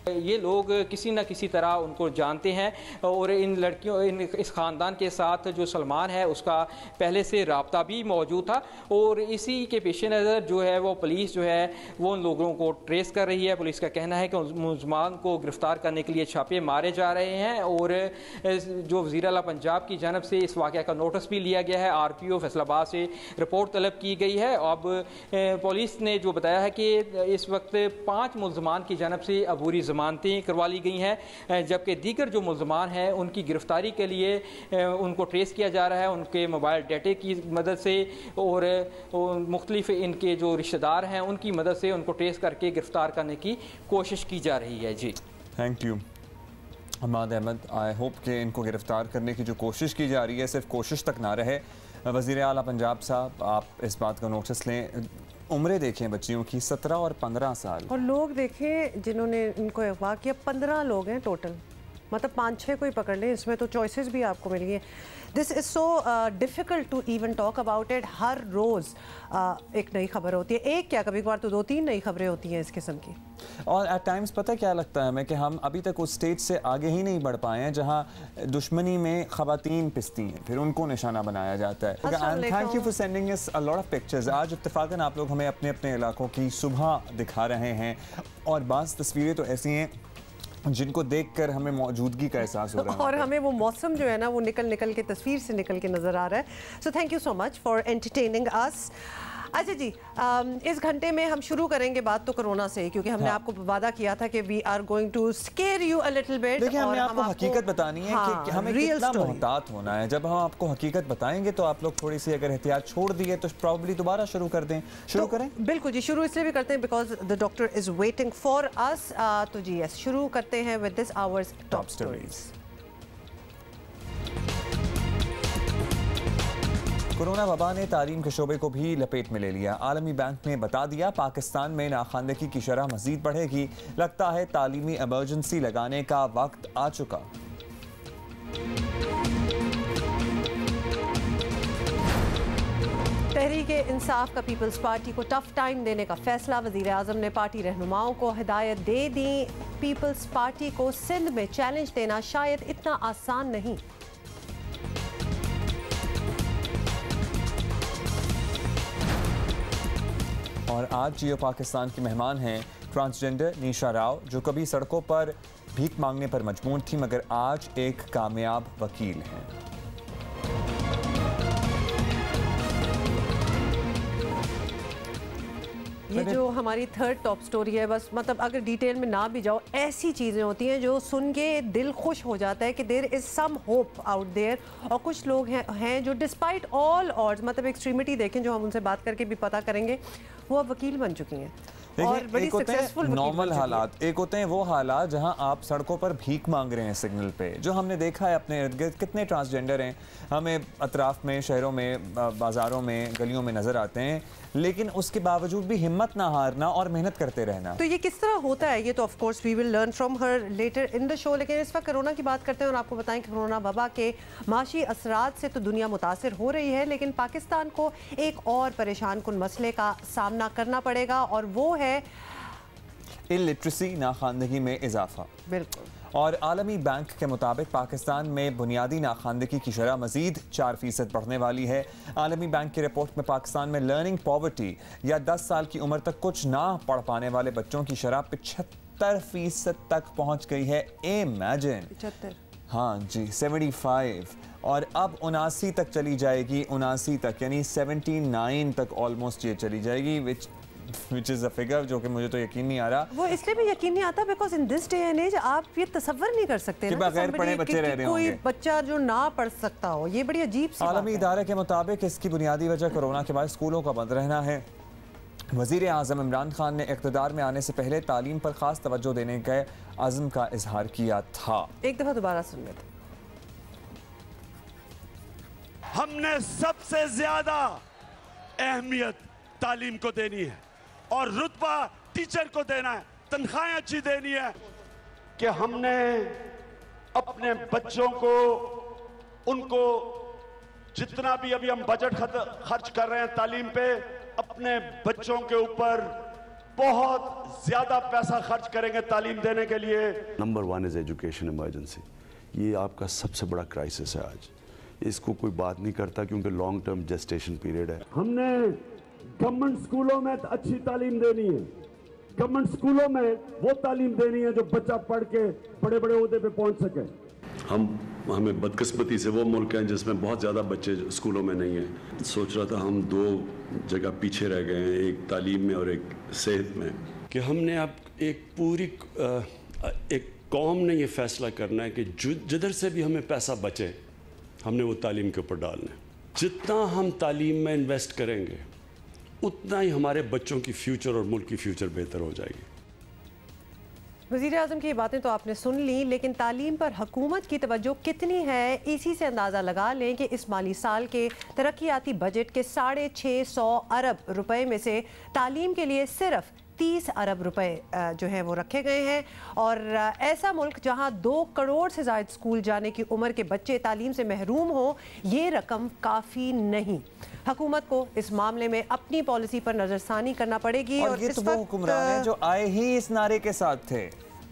ये लोग किसी न किसी तरह उनको जानते हैं और इन लड़कियों इस ख़ानदान के साथ जो सलमान है उसका पहले से रब्ता भी मौजूद था और इसी के पेश नज़र जो है वो पुलिस जो है वो उन लोगों को ट्रेस कर रही है। पुलिस का कहना है कि मुलज़मान को गिरफ़्तार करने के लिए छापे मारे जा रहे हैं और जो वज़ीर आला पंजाब की जानब से इस वाक़या का नोटिस भी लिया गया है। RPO फैसलाबाद से रिपोर्ट तलब की गई है। अब पुलिस ने जो बताया है कि इस वक्त 5 मुलज़मान की जानब से अबूरी ज़मानतें करवा ली गई हैं, जबकि दीगर जो मुलज़मान हैं उनकी गिरफ़्तारी के लिए उनको ट्रेस किया जा रहा है उनके मोबाइल डाटे की मदद से और मुख्तलिफ इनके जो रिश्तेदार हैं उनकी मदद से उनको ट्रेस करके गिरफ़्तार करने की कोशिश की जा रही है। जी thank you Hamad Ahmad. I hope कि इनको गिरफ़्तार करने की जो कोशिश की जा रही है सिर्फ कोशिश तक ना रहे। वज़ीर आला पंजाब साहब, आप इस बात का नोटिस लें, उम्रें देखें बच्चियों की 17 और 15 साल, और लोग देखें जिन्होंने इनको अगवा किया 15 लोग हैं टोटल, मतलब 5-6 कोई पकड़ लें, इसमें तो चॉइसेस भी आपको मिल गई हैं। This is so difficult to even talk about it. हर रोज़ एक नई खबर होती है, एक क्या कभी कभार तो 2-3 नई खबरें होती हैं इस किस्म की। और एट टाइम्स पता क्या लगता है हमें कि हम अभी तक उस स्टेज से आगे ही नहीं बढ़ पाए हैं जहां दुश्मनी में ख़वातीन पिसती हैं, फिर उनको निशाना बनाया जाता है। Thank you for sending us a lot of pictures. आज इत्तेफाकन आप लोग हमें अपने अपने इलाकों की सुबह दिखा रहे हैं और बाज़ तस्वीरें तो ऐसी हैं जिनको देखकर हमें मौजूदगी का एहसास हो रहा है और हमें वो मौसम जो है ना वो निकल के तस्वीर से निकल के नज़र आ रहा है। So thank you so much for entertaining us. अच्छा जी, इस घंटे में हम शुरू करेंगे बात तो कोरोना से, क्योंकि हमने आपको वादा किया था कि we are going to scare you a little bit. देखिए, हमने आपको हकीकत बतानी है कि हमें कितना मोहतात होना है। जब हम आपको हकीकत बताएंगे तो आप लोग थोड़ी सी अगर एहतियात छोड़ दिए तो प्रॉब्ली दोबारा शुरू कर दें। शुरू करें? बिल्कुल जी, शुरू इसलिए भी करते हैं because the doctor is waiting for us. तो जी यस, शुरू करते हैं with this hours top stories. Corona वबा ने तालीम के शोबे को भी लपेट में ले लिया। आलमी बैंक ने बता दिया पाकिस्तान में नाखानदगी की शरह मजीद बढ़ेगी। लगता है तालीमी इमरजेंसी लगाने का वक्त आ चुका। तहरीक इंसाफ का पीपल्स पार्टी को टफ टाइम देने का फैसला। वजीर आजम ने पार्टी रहनुमाओं को हिदायत दे दी। पीपल्स पार्टी को सिंध में चैलेंज देना शायद इतना आसान नहीं। और आज जियो पाकिस्तान की मेहमान हैं ट्रांसजेंडर निशा राव, जो कभी सड़कों पर भीख मांगने पर मजबूर थी मगर आज एक कामयाब वकील हैं। ये जो हमारी थर्ड टॉप स्टोरी है, बस मतलब अगर डिटेल में ना भी जाओ, ऐसी चीज़ें होती हैं जो सुन के दिल खुश हो जाता है कि there is some hope out there. और कुछ लोग हैं जो डिस्पाइट ऑल ऑड्स, मतलब एक्सट्रीमिटी देखें, जो हम उनसे बात करके भी पता करेंगे, वो अब वकील बन चुकी हैं और बड़ी सक्सेसफुल नॉर्मल हालात। एक होते हैं वो हालात जहां आप सड़कों पर भीख मांग रहे हैं सिग्नल पे, जो हमने देखा है अपने इर्द गिर्द। कितने ट्रांसजेंडर हैं हमें अतराफ में, शहरों में, बाजारों में, गलियों में नजर आते हैं, लेकिन उसके बावजूद भी हिम्मत ना हारना और मेहनत करते रहना। तो ये किस तरह होता है, ये तो of course we will learn from her later in the show. लेकिन इस वक्त कोरोना की बात करते हैं और आपको बताएं कि कोरोना वबा के माशी असरात से तो दुनिया मुतासिर हो रही है, लेकिन पाकिस्तान को एक और परेशान कुन मसले का सामना करना पड़ेगा और वो है इलिटरेसी, नाखानदगी में इजाफा। बिल्कुल। और आलमी बैंक के मुताबिक पाकिस्तान में बुनियादी नाखानदगी की शरह मजीद 4% बढ़ने वाली है। आलमी बैंक की रिपोर्ट में पाकिस्तान में लर्निंग पॉवर्टी या 10 साल की उम्र तक कुछ ना पढ़ पाने वाले बच्चों की शरह 75% तक पहुंच गई है। इमेजिन, 75, हाँ जी 75, और अब 79 तक चली जाएगी। 79 तक यानी 79 तक ऑलमोस्ट ये चली जाएगी, which is a figure जो कि मुझे तो यकीन नहीं आ रहा। वो इसलिए भी यकीन नहीं आता because in this day and age आप ये तसव्वुर नहीं कर सकते कि बगैर पढ़े बच्चे रह रहे होंगे, कोई बच्चा जो ना पढ़ सकता हो। ये बड़ी अजीब सी बात है। आलमी इदारे के मुताबिक इसकी बुनियादी वजह कोरोना के बाद स्कूलों का बंद रहना है। वज़ीर आज़म इमरान खान ने इक़्तिदार में आने से पहले तालीम पर खास तवज्जो देने के अज़्म का इजहार किया था। एक दफ़ा दोबारा सुन लेते। हमने सबसे ज्यादा अहमियत तालीम को देनी है और रुतबा टीचर को देना है, तनख्वाहें अच्छी देनी है। कि हमने अपने बच्चों को, उनको जितना भी अभी हम बजट खर्च कर रहे हैं तालीम पे, अपने बच्चों के ऊपर बहुत ज्यादा पैसा खर्च करेंगे तालीम देने के लिए। Number 1 is education emergency. ये आपका सबसे बड़ा क्राइसिस है आज। इसको कोई बात नहीं करता क्योंकि लॉन्ग टर्म जेस्टेशन पीरियड है। हमने गवर्नमेंट स्कूलों में अच्छी तालीम देनी है। गवर्नमेंट स्कूलों में वो तालीम देनी है जो बच्चा पढ़ के बड़े बड़े ओहदे पे पहुंच सके। हमें बदकिस्मती से वो मुल्क हैं जिसमें बहुत ज़्यादा बच्चे स्कूलों में नहीं हैं। सोच रहा था हम 2 जगह पीछे रह गए हैं, एक तालीम में और एक सेहत में। कि हमने अब एक पूरी एक कौम ने ये फैसला करना है कि जिधर से भी हमें पैसा बचे हमने वो तालीम के ऊपर डालना है। जितना हम तालीम में इन्वेस्ट करेंगे उतना ही हमारे बच्चों की फ्यूचर और मुल्क की फ्यूचर बेहतर हो जाएगी। वज़ीर आज़म की बातें तो आपने सुन ली, लेकिन तालीम पर हुकूमत की तवज्जो कितनी है इसी से अंदाज़ा लगा लें कि इस माली साल के तरक्याती बजट के 650 अरब रुपए में से तालीम के लिए सिर्फ 30 अरब रुपए जो है वो रखे गए हैं। और ऐसा मुल्क जहां 2 करोड़ से ज़ायद स्कूल जाने की उम्र के बच्चे तालीम से महरूम हो, ये रकम काफ़ी नहीं। हुकूमत को इस मामले में अपनी पॉलिसी पर नजरसानी करना पड़ेगी। और ये तो वो हुक्मरान हैं जो आए ही इस नारे के साथ थे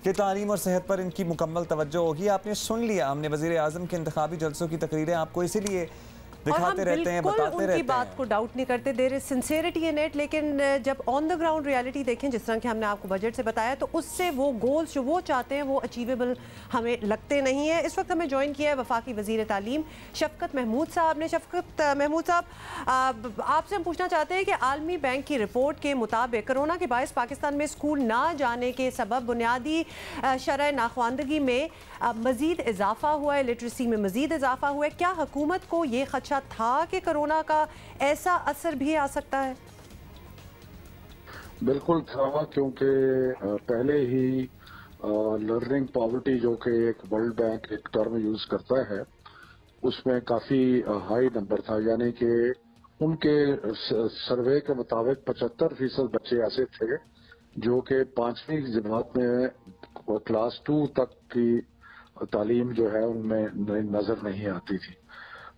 कि तालीम और सेहत पर इनकी मुकम्मल तवज्जो होगी। आपने सुन लिया, हमने वज़ीर आज़म के इंतखाबी जलसों की तकरीरें आपको इसीलिए दिखाते रहते हैं, बताते रहते हैं। उनकी बात को डाउट नहीं करते, there is sincerity in it, लेकिन जब ऑन द ग्राउंड रियलिटी देखें, जिस तरह कि हमने आपको बजट से बताया, तो उससे वो गोल्स जो वो चाहते हैं वो अचीवेबल हमें लगते नहीं है। इस वक्त हमें ज्वाइन किया है वफाकी वजीर तालीम शफकत महमूद साहब ने। शफकत महमूद साहब, आपसे हम पूछना चाहते हैं कि आलमी बैंक की रिपोर्ट के मुताबिक कोरोना के बायस पाकिस्तान में स्कूल ना जाने के सबब बुनियादी शरह नाखवानदगी में मज़ीद इजाफा हुआ है, लिटरेसी में मज़ीद इजाफा हुआ है। क्या हुकूमत को ये खदशा था कि कोरोना का ऐसा असर भी आ सकता है? बिल्कुल था, क्योंकि पहले ही लर्निंग पॉवर्टी जो कि एक वर्ल्ड बैंक एक टर्म यूज करता है, उसमें काफी हाई नंबर था। यानी कि उनके सर्वे के मुताबिक 75% बच्चे ऐसे थे जो कि 5वीं जमात में क्लास 2 तक की तालीम जो है उनमें नजर नहीं आती थी।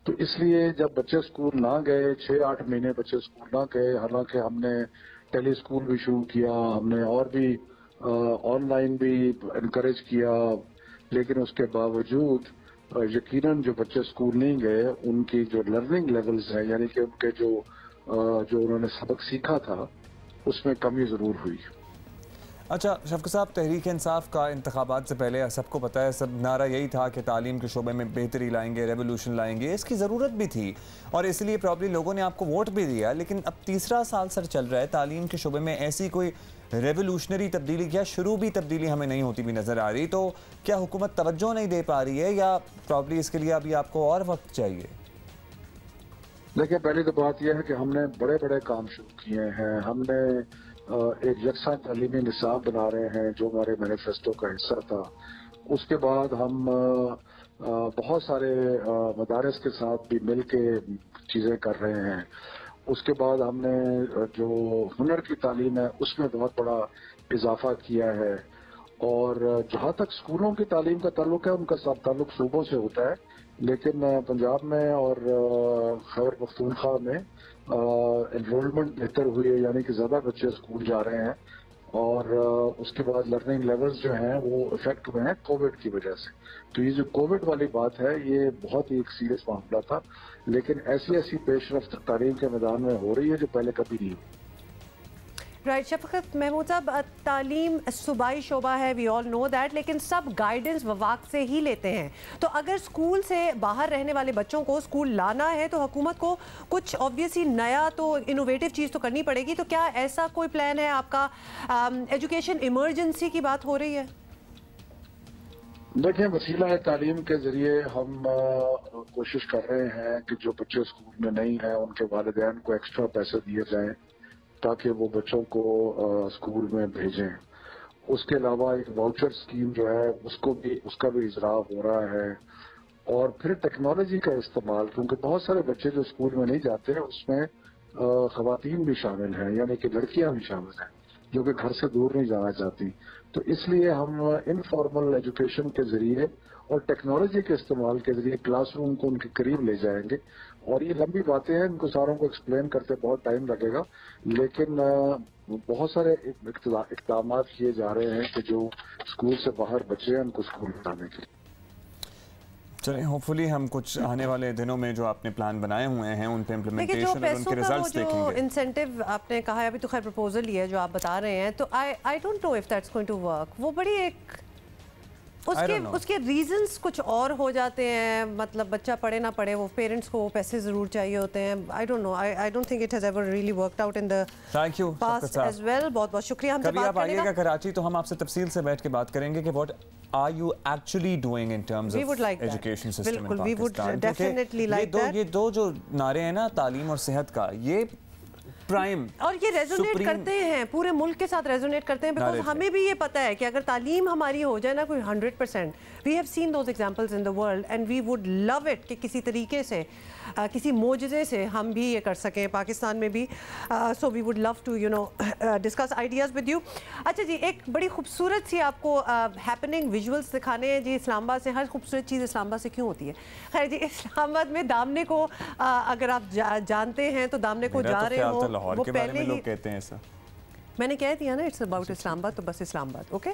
तो इसलिए जब बच्चे स्कूल ना गए, 6-8 महीने बच्चे स्कूल ना गए, हालांकि हमने टेली स्कूल भी शुरू किया, हमने और भी ऑनलाइन भी इनकरेज किया, लेकिन उसके बावजूद यकीनन जो बच्चे स्कूल नहीं गए उनकी जो लर्निंग लेवल्स है, यानी कि उनके जो उन्होंने सबक सीखा था, उसमें कमी जरूर हुई। अच्छा शफकत साहब, तहरीक इंसाफ का इंतखाबात से पहले सबको पता है, सब नारा यही था कि तालीम के शोबे में बेहतरी लाएंगे, रेवोल्यूशन लाएंगे। इसकी ज़रूरत भी थी और इसलिए प्रॉब्ली लोगों ने आपको वोट भी दिया। लेकिन अब तीसरा साल सर चल रहा है, तालीम के शोबे में ऐसी कोई रेवोल्यूशनरी तब्दीली या शुरू भी तब्दीली हमें नहीं होती भी नज़र आ रही। तो क्या हुकूमत तवज्जो नहीं दे पा रही है या प्रॉब्ली इसके लिए अभी आपको और वक्त चाहिए? देखिए, पहली तो बात यह है कि हमने बड़े बड़े काम शुरू किए हैं। हमने एक यकसा तालीमी निसाब बना रहे हैं जो हमारे मैनिफेस्टो का हिस्सा था। उसके बाद हम बहुत सारे मदारस के साथ भी मिल के चीज़ें कर रहे हैं। उसके बाद हमने जो हुनर की तालीम है उसमें बहुत बड़ा इजाफा किया है। और जहाँ तक स्कूलों की तालीम का ताल्लुक है, उनका सब ताल्लुक सूबों से होता है, लेकिन पंजाब में और खैबर पख्तूनख्वा में एनरोलमेंट बेहतर हुई है, यानी कि ज़्यादा बच्चे स्कूल जा रहे हैं। और उसके बाद लर्निंग लेवल्स जो हैं वो इफेक्ट हुए हैं कोविड की वजह से। तो ये जो कोविड वाली बात है ये बहुत ही एक सीरियस मामला था, लेकिन ऐसी ऐसी पेशरफ्त तालीम के मैदान में हो रही है जो पहले कभी नहीं हुई। राइट शफकत महमूद साहब, तालीम सूबाई शोबा है, वी ऑल नो दैट, लेकिन सब गाइडेंस वफाक से ही लेते हैं। तो अगर स्कूल से बाहर रहने वाले बच्चों को स्कूल लाना है तो हुकूमत को कुछ ऑब्वियसली नया तो इनोवेटिव चीज़ तो करनी पड़ेगी। तो क्या ऐसा कोई प्लान है आपका? एजुकेशन इमरजेंसी की बात हो रही है? देखिए, वसीला तालीम के जरिए हम कोशिश कर रहे हैं कि जो बच्चे स्कूल में नहीं हैं उनके वालिदैन को एक्स्ट्रा पैसे दिए जाएं ताकि वो बच्चों को स्कूल में भेजें। उसके अलावा एक वाउचर स्कीम जो है उसका भी इजरा हो रहा है। और फिर टेक्नोलॉजी का इस्तेमाल, क्योंकि बहुत सारे बच्चे जो स्कूल में नहीं जाते उसमें खवातीन भी शामिल हैं, यानी कि लड़कियां भी शामिल हैं जो कि घर से दूर नहीं जाना चाहती। तो इसलिए हम इनफॉर्मल एजुकेशन के जरिए और टेक्नोलॉजी के इस्तेमाल के जरिए क्लासरूम को उनके करीब ले जाएंगे। और ये लंबी बातें हैं, इनको सारों को एक्सप्लेन करते बहुत टाइम लगेगा, लेकिन बहुत सारे इक़दाम किए जा रहे हैं कि जो स्कूल से बाहर बच्चे हैं उनको स्कूल लाने के लिए। चलिए, होपफुली हम कुछ आने वाले दिनों में जो आपने प्लान बनाए हुए हैं उन पे इम्प्लीमेंटेशन और उनके रिजल्ट्स देखेंगे। इंसेंटिव आपने कहा है, अभी तो खैर प्रपोजल ही है जो आप बता रहे हैं, तो I don't know if that's going to work. वो बड़ी एक उसके रीजंस कुछ और हो जाते हैं, मतलब बच्चा पढ़े ना पढ़े, वो पेरेंट्स को पैसे जरूर चाहिए होते हैं। I don't know, I don't think it has ever really worked out in the past as well. बहुत बहुत शुक्रिया हमसे बात करने का। कभी आप आइएगा कराची तो हम आपसे तफसील से बैठ के बात करेंगे कि what are you actually doing in terms of education system in Pakistan. We would definitely like that. ये दो जो नारे हैं ना, तालीम और सेहत का, ये प्राइम और ये रेजोनेट करते हैं, पूरे मुल्क के साथ रेजोनेट करते हैं, बिकॉज हमें भी ये पता है कि अगर तालीम हमारी हो जाए ना कोई 100%, we have seen those examples in the world and we would love it कि किसी तरीके से किसी मोजज़े से हम भी ये कर सकें पाकिस्तान में भी। So we would love to discuss ideas with you. अच्छा जी, एक बड़ी खूबसूरत सी आपको हैपनिंग विजुअल्स दिखाने हैं जी इस्लामाबाद से। हर खूबसूरत चीज़ इस्लामाबाद से क्यों होती है? खैर जी, इस्लामाबाद में दामने को अगर आप जानते हैं तो दामने को जा रहे हो, वो पहले ही लोग कहते हैं ऐसा। मैंने कह दिया ना इट्स अबाउट इस्लामाबाद, तो बस इस्लामाबाद। ओके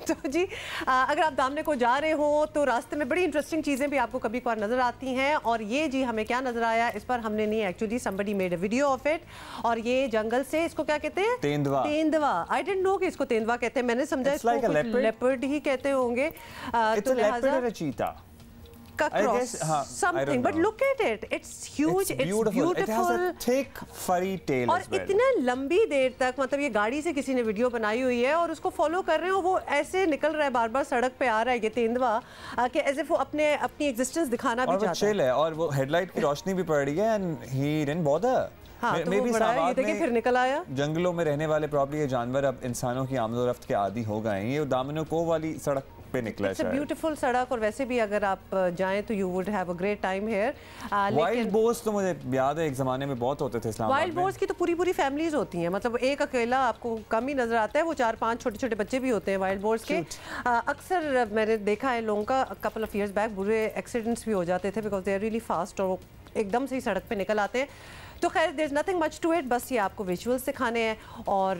तो जी अगर आप दामने को जा रहे हो तो रास्ते में बड़ी इंटरेस्टिंग चीज़ें भी आपको कभी कभार नज़र आती हैं। और ये जी हमें क्या नज़र आया, इस पर हमने नहीं, actually somebody made a video of it. और ये जंगल से, इसको क्या कहते हैं? तेंदुआ। तेंदुआ। आई डिडंट नो कि इसको तेंदुआ कहते हैं, मैंने समझा इसको लेपर्ड ही कहते होंगे। तो लिहाजा something, but look at it, it's huge, it's beautiful, it has a thick furry tail और इतना लंबी देर तक, मतलब ये गाड़ी से किसी ने वीडियो बनाई हुई है और उसको फॉलो कर रहे हो, वो ऐसे निकल रहा है बार बार सड़क पे आ रहा है ये तेंदुआ कि एज इफ वो अपनी एग्जिस्टेंस दिखाना भी चाहता है। है और वो हेडलाइट की रोशनी भी पड़ रही है एंड ही डिडंट बॉदर। हाँ, तो वो बड़ा है, ये देखिए फिर निकल आया। जंगलों में रहने वाले प्रॉब्ली ये जानवर अब इंसानों की आमदोरफ्त के आदी हो गए हैं। ये दामनों को वाली सड़क पे निकला है। ब्यूटीफुल सड़क, और वैसे भी अगर आप जाएं तो you would have a great time here. Wild boars तो मुझे याद है एक ज़माने में बहुत होते थे इस्लामाबाद में। वाइल्ड बोर्स की तो पूरी पूरी फैमिलीज होती हैं, मतलब एक अकेला आपको कम ही नजर आता है, वो 4-5 छोटे छोटे बच्चे भी होते हैं वाइल्ड बोर्स के। अक्सर मैंने देखा है लोगों का कपल ऑफ ईयर्स बैक बुरे एक्सीडेंट्स भी हो जाते थे because they are really fast और एकदम से ही सड़क पे निकल आते हैं। तो खैर there is nothing much to it, बस ये आपको विजुअल्स दिखाने हैं। और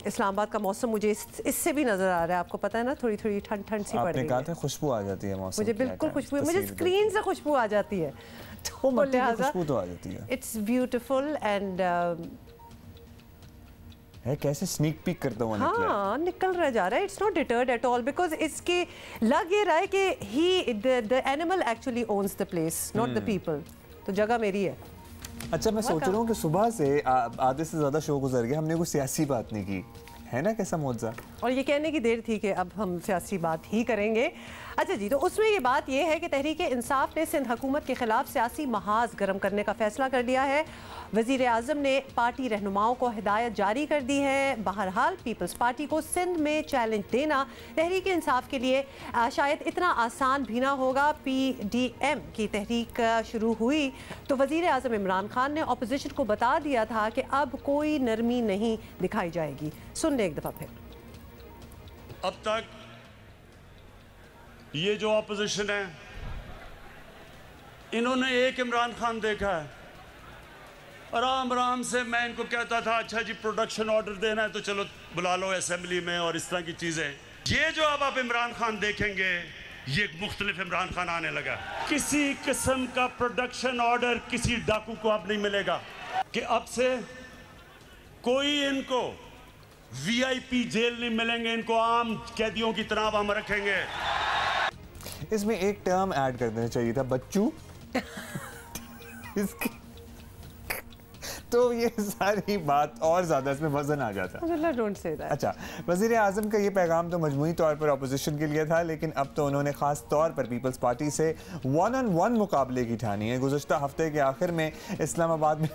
इस्लामाबाद का मौसम मुझे इससे भी नजर आ रहा है, आपको पता है ना, थोड़ी थोड़ी ठंड ठंड सी पड़ रही है। आपने कहा था खुशबू आ जाती है मौसम, मुझे बिल्कुल खुशबू, मुझे स्क्रीन से खुशबू आ जाती है, तो लिहाजा खुशबू तो आ जाती है। इट्स ब्यूटीफुल एंड है कैसे स्नीक पीक करता हुआ निकला। हाँ, निकल रहा जा रहा है। It's not deterred at all because इसके लग ये रहा है कि ही the animal actually owns the place, not the people. तो जगह मेरी है। अच्छा, मैं सोच रहा हूँ कि सुबह से आधे से ज़्यादा शो गुजर गया, हमने कोई सियासी बात नहीं की, है ना, कैसा मौजा। और ये कहने की देर थी कि अब हम सियासी बात ही करेंगे। अच्छा जी, तो उसमें ये बात ये है कि तहरीक इंसाफ ने सिंध हुकूमत के खिलाफ सियासी महाज गर्म करने का फैसला कर लिया है। वज़ीर आज़म ने पार्टी रहनुमाओं को हिदायत जारी कर दी है। बहरहाल पीपल्स पार्टी को सिंध में चैलेंज देना तहरीक इंसाफ के लिए शायद इतना आसान भी ना होगा। PDM की तहरीक शुरू हुई तो वज़ीर आज़म इमरान खान ने अपोजिशन को बता दिया था कि अब कोई नरमी नहीं दिखाई जाएगी। सुन ले एक दफ़ा फिर। अब तक ये जो अपोजिशन है, इन्होंने एक इमरान खान देखा है। आराम आराम से मैं इनको कहता था अच्छा जी प्रोडक्शन ऑर्डर देना है तो चलो बुला लो असेंबली में और इस तरह की चीज़ें। ये जो अब आप इमरान खान देखेंगे, ये एक मुख्तलिफ इमरान खान आने लगा। किसी किस्म का प्रोडक्शन ऑर्डर किसी डाकू को अब नहीं मिलेगा कि अब से कोई इनको VIP जेल नहीं मिलेंगे, इनको आम कैदियों की तरह हम रखेंगे। इसमें एक टर्म ऐड कर देना चाहिए था, बच्चू। तो ये सारी बात और ज़्यादा इसमें वजन आ जाता। अच्छा, वज़ीर आज़म का ये पैगाम तो मजमूई तौर पर अपोजिशन के लिए था, लेकिन अब तो उन्होंने ख़ास तौर पर पीपल्स पार्टी से 1-on-1 मुकाबले की ठानी है। गुज़श्ता हफ्ते के आखिर में इस्लामाबाद में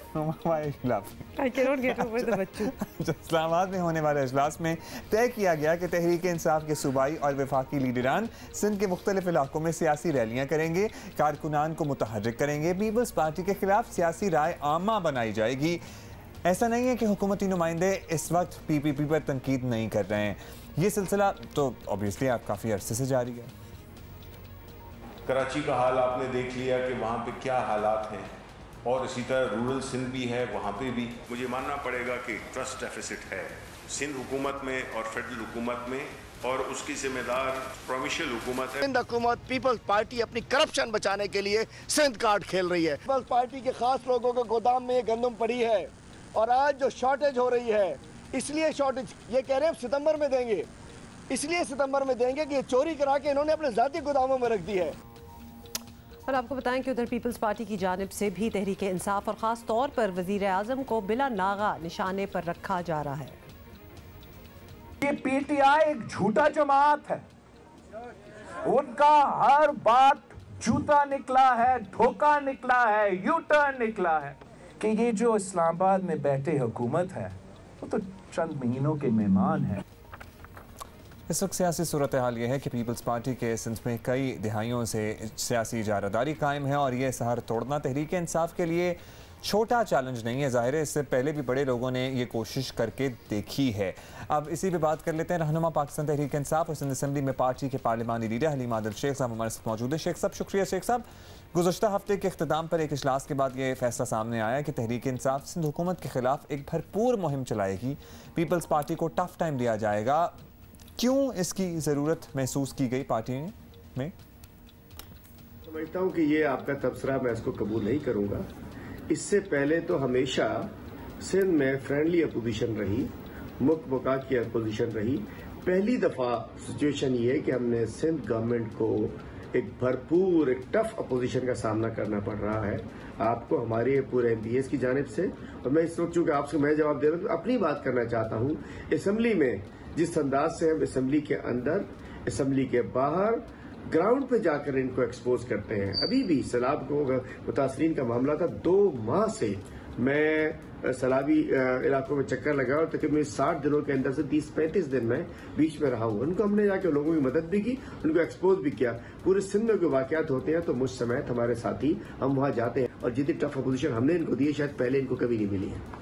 इस्लामाबाद में होने वाले इजलास में तय किया गया कि तहरीक इंसाफ के सूबाई और वफाकी लीडरान सिंध के मुख्तलिफ इलाकों में सियासी रैलियाँ करेंगे, कारकुनान को मुतहर्रिक करेंगे। पीपल्स पार्टी के खिलाफ सियासी राय आमा बनाई जाएगी। ऐसा नहीं है कि हुकूमती नुमाइंदे इस वक्त PPP पर तनकीद नहीं कर रहे हैं, ये सिलसिला तो ऑब्वियसली आप काफ़ी अरसे से जारी है। कराची का हाल आपने देख लिया कि वहाँ पे क्या हालात हैं, और इसी तरह रूरल सिंध भी है, वहाँ पे भी मुझे मानना पड़ेगा कि ट्रस्ट डेफिसिट है सिंध हुकूमत में और फेडरल हुकूमत में, और उसकी जिम्मेदार प्रोविंशियल हुकूमत है। सिंध हुकूमत पीपल्स पार्टी अपनी करप्शन बचाने के लिए सिंध कार्ड खेल रही है। पीपल्स पार्टी के खास लोगों के गोदाम में गंदम पड़ी है, और आज जो शॉर्टेज हो रही है, इसलिए शॉर्टेज ये कह रहे हैं सितंबर में देंगे, इसलिए सितंबर में देंगे कि ये चोरी करा के इन्होंने अपने ज़ाती गोदामों में रख दी है। और आपको बताएं कि उधर पीपल्स पार्टी की जानिब से भी तहरीक इंसाफ और ख़ास तौर पर वज़ीर आज़म को बिला नागा निशाने पर रखा जा रहा है। ये PTI एक झूठा जमात है, उनका हर बात झूठा निकला है, धोखा निकला है, यू टर्न निकला है कि ये जो इस्लामाबाद में बैठे हुकूमत है वो तो चंद महीनों के मेहमान है। इस वक्त सियासी सूरत हाल ये है कि पीपल्स पार्टी के सिंध में कई दिहाइयों से सियासी इजारादारी कायम है, और ये सहार तोड़ना तहरीक इंसाफ के लिए छोटा चैलेंज नहीं है, ज़ाहिर है इससे पहले भी बड़े लोगों ने ये कोशिश करके देखी है। अब इसी पे बात कर लेते हैं। रहनुमा पाकिस्तान तहरीक इंसाफ और सिंध असम्बली में पार्टी के पार्लिमानी लीडर हलीम आदिल शेख साहब हमारे साथ मौजूद है। शेख साहब शुक्रिया। शेख साहब, गुज़श्ता हफ्ते के अख्ताम पर एक इजलास के बाद ये फैसला सामने आया कि तहरीक इंसाफ सिंध हुकूमत के खिलाफ एक भरपूर मुहिम चलाएगी, पीपल्स पार्टी को टफ टाइम दिया जाएगा। क्यों इसकी ज़रूरत महसूस की गई पार्टी में? समझता हूँ कि ये आपका तबसरा मैं इसको कबूल नहीं करूँगा। इससे पहले तो हमेशा सिंध में फ्रेंडली अपोजिशन रही, मुक्का की अपोजिशन रही। पहली दफ़ा सिचुएशन ये है कि हमने सिंध गवर्नमेंट को एक भरपूर एक टफ अपोजिशन का सामना करना पड़ रहा है। आपको हमारे पूरे MPs की जानिब से, और मैं सोचूं कि आपसे मैं जवाब दे रहा हूँ तो अपनी बात करना चाहता हूँ। असम्बली में जिस अंदाज से हम असम्बली के अंदर, असम्बली के बाहर ग्राउंड पे जाकर इनको एक्सपोज करते हैं। अभी भी सैलाब को मुतासरीन का मामला था, 2 माह से मैं सैलाबी इलाकों में चक्कर लगा और तकरीबन 60 दिनों के अंदर से 30-35 दिन में बीच में रहा हूँ। उनको हमने जाकर लोगों की मदद भी की, उनको एक्सपोज भी किया। पूरे सिंध में कोई वाकयात होते हैं तो मुझ समेत हमारे साथी हम वहाँ जाते हैं, और जितनी टफ अपोजिशन हमने इनको दी है शायद पहले इनको कभी नहीं मिली है।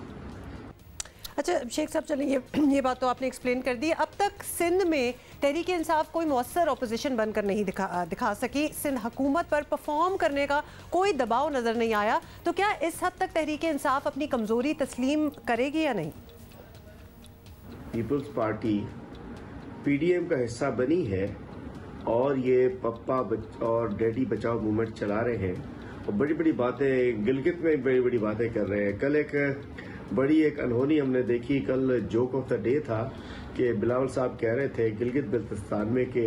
अच्छा शेख साहब, चलिए ये बात तो आपने एक्सप्लेन कर दी। अब तक सिंध में तहरीक इंसाफ कोई मौसर अपोजिशन बनकर नहीं दिखा सकी, सिंध हुकूमत पर परफॉर्म करने का कोई दबाव नज़र नहीं आया, तो क्या इस हद तक तहरीक इंसाफ अपनी कमज़ोरी तस्लीम करेगी या नहीं? पीपल्स पार्टी PDM का हिस्सा बनी है और ये पप्पा और डैडी बचाओ मूवमेंट चला रहे हैं और बड़ी बड़ी बातें गिलगित में बड़ी बड़ी बातें कर रहे हैं। कल एक अनहोनी हमने देखी, कल जोक ऑफ द डे था कि बिलावल साहब कह रहे थे गिलगित बल्तिस्तान में कि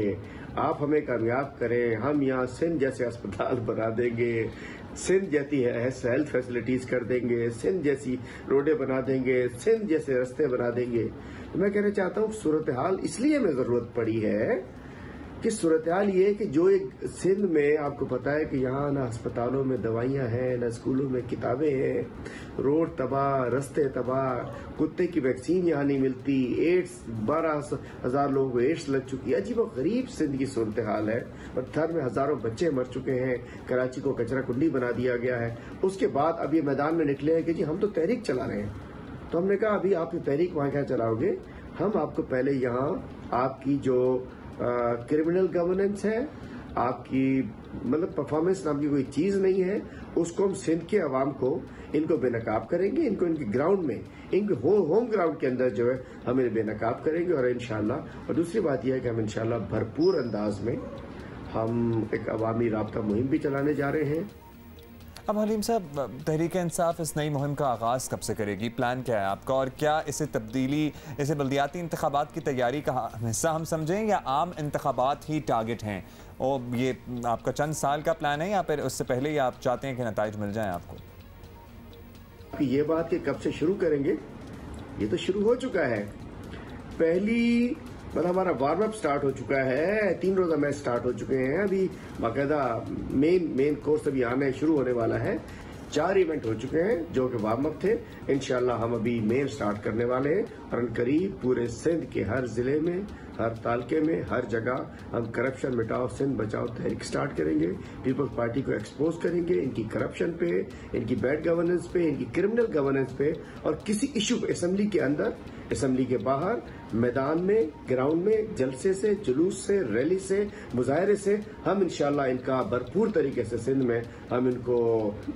आप हमें कामयाब करें, हम यहाँ सिंध जैसे अस्पताल बना देंगे, सिंध जैसी हेल्थ फैसिलिटीज कर देंगे, सिंध जैसी रोडें बना देंगे, सिंध जैसे रास्ते बना देंगे। तो मैं कहना चाहता हूँ सूरत हाल इसलिए हमें जरूरत पड़ी है कि सूरत हाल ये है कि जो एक सिंध में आपको पता है कि यहाँ ना अस्पतालों में दवाइयाँ हैं, ना स्कूलों में किताबें हैं, रोड तबाह, रास्ते तबाह, कुत्ते की वैक्सीन यहाँ नहीं मिलती, एड्स 12,000 लोगों को एड्स लग चुकी है। अजीब और गरीब सिंध की सूरत हाल है और थर में हजारों बच्चे मर चुके हैं, कराची को कचरा कुंडी बना दिया गया है। उसके बाद अब ये मैदान में निकले हैं कि जी हम तो तहरीक चला रहे हैं। तो हमने कहा अभी आप तहरीक वहाँ क्या चलाओगे, हम आपको पहले यहाँ आपकी जो क्रिमिनल गवर्नेंस है, आपकी मतलब परफॉर्मेंस नाम की कोई चीज नहीं है, उसको हम सिंध के अवाम को इनको बेनकाब करेंगे, इनको इनके ग्राउंड में, इनके होम ग्राउंड के अंदर जो है हम इन्हें बेनकाब करेंगे और इंशाल्लाह। और दूसरी बात यह है कि हम इंशाल्लाह भरपूर अंदाज में हम एक अवामी राब्ता मुहिम भी चलाने जा रहे हैं। अब हलीम साहब, तहरीक इंसाफ इस नई मुहिम का आगाज़ कब से करेगी? प्लान क्या है आपका, और क्या इसे बल्दियाती इंतखाबात की तैयारी का हिस्सा हम समझें या आम इंतखाबात ही टारगेट हैं? और ये आपका चंद साल का प्लान है या फिर उससे पहले ही आप चाहते हैं कि नताइज मिल जाएं आपको? ये बात कि कब से शुरू करेंगे, ये तो शुरू हो चुका है। पहली मतलब हमारा वार्म अप स्टार्ट हो चुका है, 3 रोजा मैच स्टार्ट हो चुके हैं, अभी बाकायदा मेन कोर्स अभी आने शुरू होने वाला है। 4 इवेंट हो चुके हैं जो कि वार्म अप थे। इंशाल्लाह हम अभी मेन स्टार्ट करने वाले हैं और करीब पूरे सिंध के हर जिले में, हर तालके में, हर जगह हम करप्शन मिटाओ सिंध बचाओ तहरीक स्टार्ट करेंगे। पीपल्स पार्टी को एक्सपोज करेंगे इनकी करप्शन पे, इनकी बैड गवर्नेंस पे, इनकी क्रिमिनल गवर्नेंस पे, और किसी इशू पे असम्बली के अंदर, असम्बली के बाहर, मैदान में, ग्राउंड में, जलसे से, जुलूस से, रैली से, मुजाहरे से हम इंशाल्लाह इनका भरपूर तरीके से सिंध में हम इनको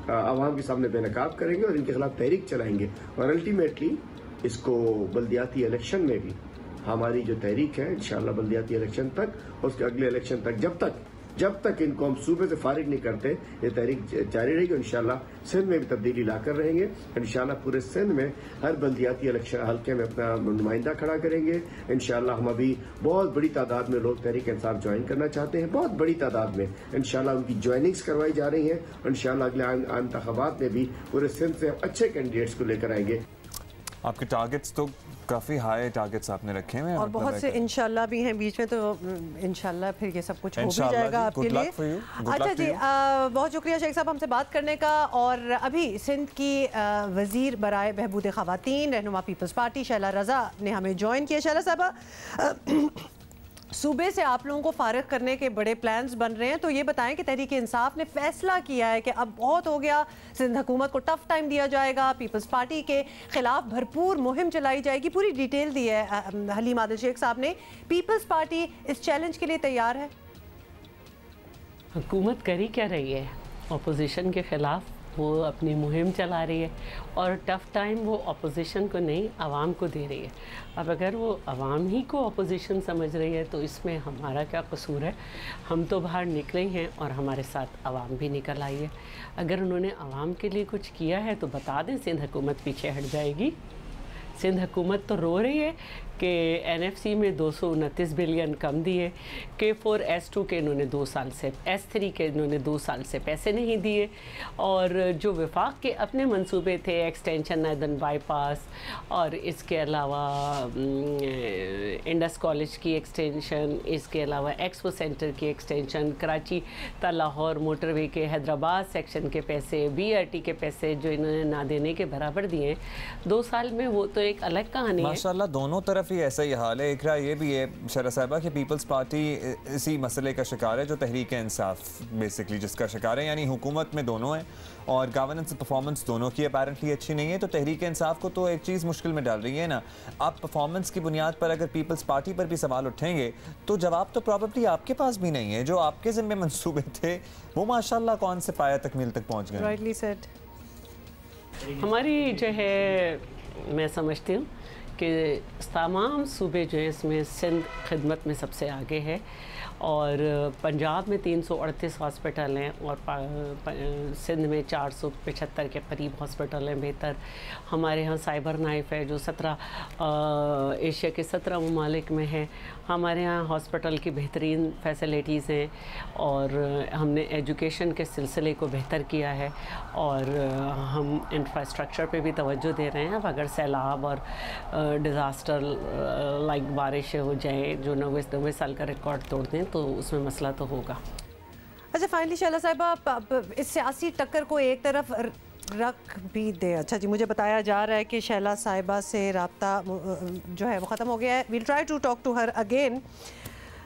आवाम के सामने बेनकाब करेंगे और इनके खिलाफ तहरीक चलाएंगे। और अल्टीमेटली इसको बल्दियाती इलेक्शन में भी हमारी जो तहरीक है इंशाल्लाह बल्दियाती इलेक्शन तक, उसके अगले इलेक्शन तक, जब तक इनको हम सूबे से फारिग नहीं करते, ये तहरीक जारी रहेगी। इंशाल्लाह सिंध में भी तब्दीली लाकर रहेंगे। इंशाल्लाह पूरे सिंध में हर बल्दियाती इलेक्शन हल्के में अपना नुमाइंदा खड़ा करेंगे। इंशाल्लाह हम अभी बहुत बड़ी तादाद में लोग तहरीक इंसाफ ज्वाइन करना चाहते हैं, बहुत बड़ी तादाद में। इंशाल्लाह उनकी ज्वाइनिंग्स करवाई जा रही हैं और इंशाल्लाह अगले इंतखाबात में भी पूरे सिंध से अच्छे कैंडिडेट्स को लेकर आएंगे। आपके टारगेट्स तो काफ़ी हाई टारगेट्स आपने रखे हैं और बहुत से इंशाल्लाह भी हैं बीच में, तो इंशाल्लाह फिर ये सब कुछ हो भी जाएगा आपके लिए। अच्छा जी, बहुत शुक्रिया शेख साहब हमसे बात करने का। और अभी सिंध की वज़ीर बराए बहबूद ख़वातीन रहनुमा पीपल्स पार्टी शैला रज़ा ने हमें ज्वाइन किया। शैला साहबा, सूबे से आप लोगों को फारिग करने के बड़े प्लान्स बन रहे हैं, तो ये बताएं कि तहरीक इंसाफ ने फैसला किया है कि अब बहुत हो गया, सिंध हुकूमत को टफ टाइम दिया जाएगा, पीपल्स पार्टी के खिलाफ भरपूर मुहिम चलाई जाएगी। पूरी डिटेल दी है हलीम आदिल शेख साहब ने। पीपल्स पार्टी इस चैलेंज के लिए तैयार है? हुकूमत करी क्या रही है? अपोजिशन के ख़िलाफ़ वो अपनी मुहिम चला रही है और टफ़ टाइम वो अपोजिशन को नहीं, आवाम को दे रही है। अब अगर वो आवाम ही को अपोजिशन समझ रही है तो इसमें हमारा क्या कसूर है? हम तो बाहर निकले हैं और हमारे साथ आवाम भी निकल आई है। अगर उन्होंने आवाम के लिए कुछ किया है तो बता दें, सिंध हुकूमत पीछे हट जाएगी। सिंध हुकूमत तो रो रही है कि NFC में 229 बिलियन कम दिए, K4 S2 के इन्होंने 2 साल से, S3 के इन्होंने 2 साल से पैसे नहीं दिए, और जो वफाक के अपने मंसूबे थे, एक्सटेंशन नादन बाईपास और इसके अलावा इंडस कॉलेज की एक्सटेंशन, इसके अलावा एक्सपो सेंटर की एक्सटेंशन, कराची ता लाहौर मोटरवे के हैदराबाद सेक्शन के पैसे, BRT के पैसे जो इन्होंने ना देने के बराबर दिए 2 साल में, वो तो एक अलग कहानी है। माशाल्लाह दोनों तरफ ही ऐसा ही हाल है। इकरा ये भी है शरा साहिबा कि पीपल्स पार्टी इसी मसले का शिकार है जो तहरीक इंसाफ बेसिकली जिसका शिकार है, यानी हुकूमत में दोनों हैं और गवर्नेंस परफॉर्मेंस दोनों की अपेरेंटली अच्छी नहीं है। तो तहरीक इंसाफ को तो एक चीज़ मुश्किल में डाल रही है ना। आप परफॉर्मेंस की बुनियाद पर अगर पीपल्स पार्टी पर भी सवाल उठेंगे तो जवाब तो प्रॉब्लली आपके पास भी नहीं है। जो आपके ज़िम्मे मंसूबे थे वो माशाल्लाह कौन से पाया तकमील तक पहुँच गए। Rightly said. हमारी जो है, मैं समझती हूँ कि तमाम सूबे जो है इसमें सिंध खिदमत में सबसे आगे है, और पंजाब में 338 हॉस्पिटल हैं और सिंध में 475 के करीब हॉस्पिटल हैं बेहतर। हमारे यहाँ साइबर नाइफ है जो 17 एशिया के 17 ममालिक में है। हमारे यहाँ हॉस्पिटल की बेहतरीन फैसिलिटीज़ हैं और हमने एजुकेशन के सिलसिले को बेहतर किया है और हम इंफ्रास्ट्रक्चर पे भी तवज्जो दे रहे हैं। अब अगर सैलाब और डिज़ास्टर लाइक बारिशें हो जाएँ जो 90 साल का रिकॉर्ड तोड़ दें तो उसमें मसला तो होगा। अच्छा, फाइनली शैला साहिबा, इस सियासी टक्कर को एक तरफ रख भी दे। अच्छा जी, मुझे बताया जा रहा है कि शैला साहिबा से रब्ता जो है वो ख़त्म हो गया है। We'll try to talk to her again,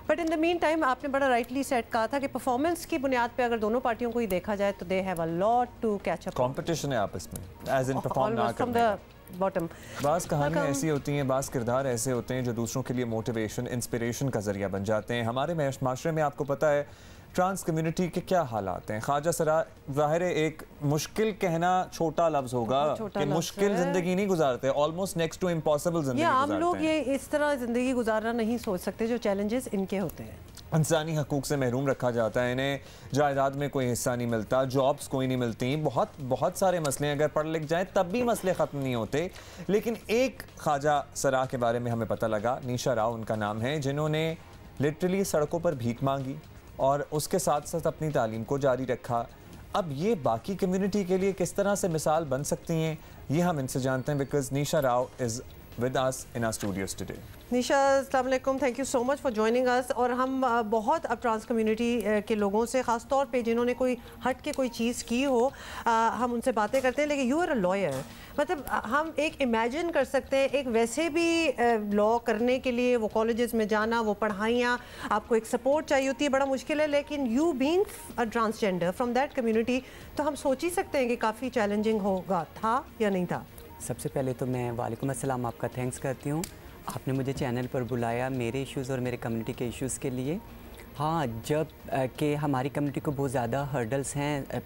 but in the meantime आपने बड़ा राइटली सेट कहा था कि परफॉर्मेंस की बुनियाद पे अगर दोनों पार्टियों को ही देखा जाए तो they have a lot to catch up. Competition है आपस में, एज इन परफॉर्म ना करने का। बॉटम बाज़ कहानियाँ ऐसी होती हैं, बाज़ किरदार ऐसे होते हैं जो दूसरों के लिए मोटिवेशन, इंस्पिरेशन का ज़रिया बन जाते हैं। हमारे माशरे में आपको पता है ट्रांस कम्युनिटी के क्या हालात हैं। ख्वाजा सरा ज़ाहिर है एक मुश्किल कहना छोटा लफ्ज़ होगा कि मुश्किल ज़िंदगी नहीं गुजारते, ऑलमोस्ट नेक्स्ट टू इम्पॉसिबल ज़िंदगी गुजारते हैं। आम लोग ये इस तरह ज़िंदगी गुजारना नहीं सोच सकते जो चैलेंजेस इनके होते हैं। इंसानी हकूक़ से महरूम रखा जाता है, इन्हें जायदाद में कोई हिस्सा नहीं मिलता, जॉब्स कोई नहीं मिलती, बहुत सारे मसले, अगर पढ़ लिख जाएँ तब भी मसले ख़त्म नहीं होते। लेकिन एक ख्वाजा सरा के बारे में हमें पता लगा, नीशा राव उनका नाम है, जिन्होंने लिटरली सड़कों पर भीख मांगी और उसके साथ साथ अपनी तालीम को जारी रखा। अब ये बाकी कम्युनिटी के लिए किस तरह से मिसाल बन सकती हैं, ये हम इनसे जानते हैं, because Nisha Rao is with us in our studios today. Nisha, अस्सलाम वालेकुम, thank you so much for joining us. और हम बहुत अब ट्रांस कम्युनिटी के लोगों से, ख़ास तौर पे जिन्होंने कोई हट के कोई चीज़ की हो, हम उनसे बातें करते हैं। लेकिन यू आर अ लॉयर, मतलब हम एक इमेजिन कर सकते हैं एक वैसे भी लॉ करने के लिए वो कॉलेजेस में जाना, वो पढ़ाइयाँ, आपको एक सपोर्ट चाहिए होती है, बड़ा मुश्किल है। लेकिन you being a transgender from that community, तो हम सोच ही सकते हैं कि काफ़ी चैलेंजिंग होगा, था या नहीं था? सबसे पहले तो मैं वालेकुम अस्सलाम, आपका थैंक्स करती हूँ, आपने मुझे चैनल पर बुलाया मेरे इश्यूज़ और मेरे कम्युनिटी के इश्यूज़ के लिए। हाँ, जब कि हमारी कम्युनिटी को बहुत ज़्यादा हर्डल्स हैं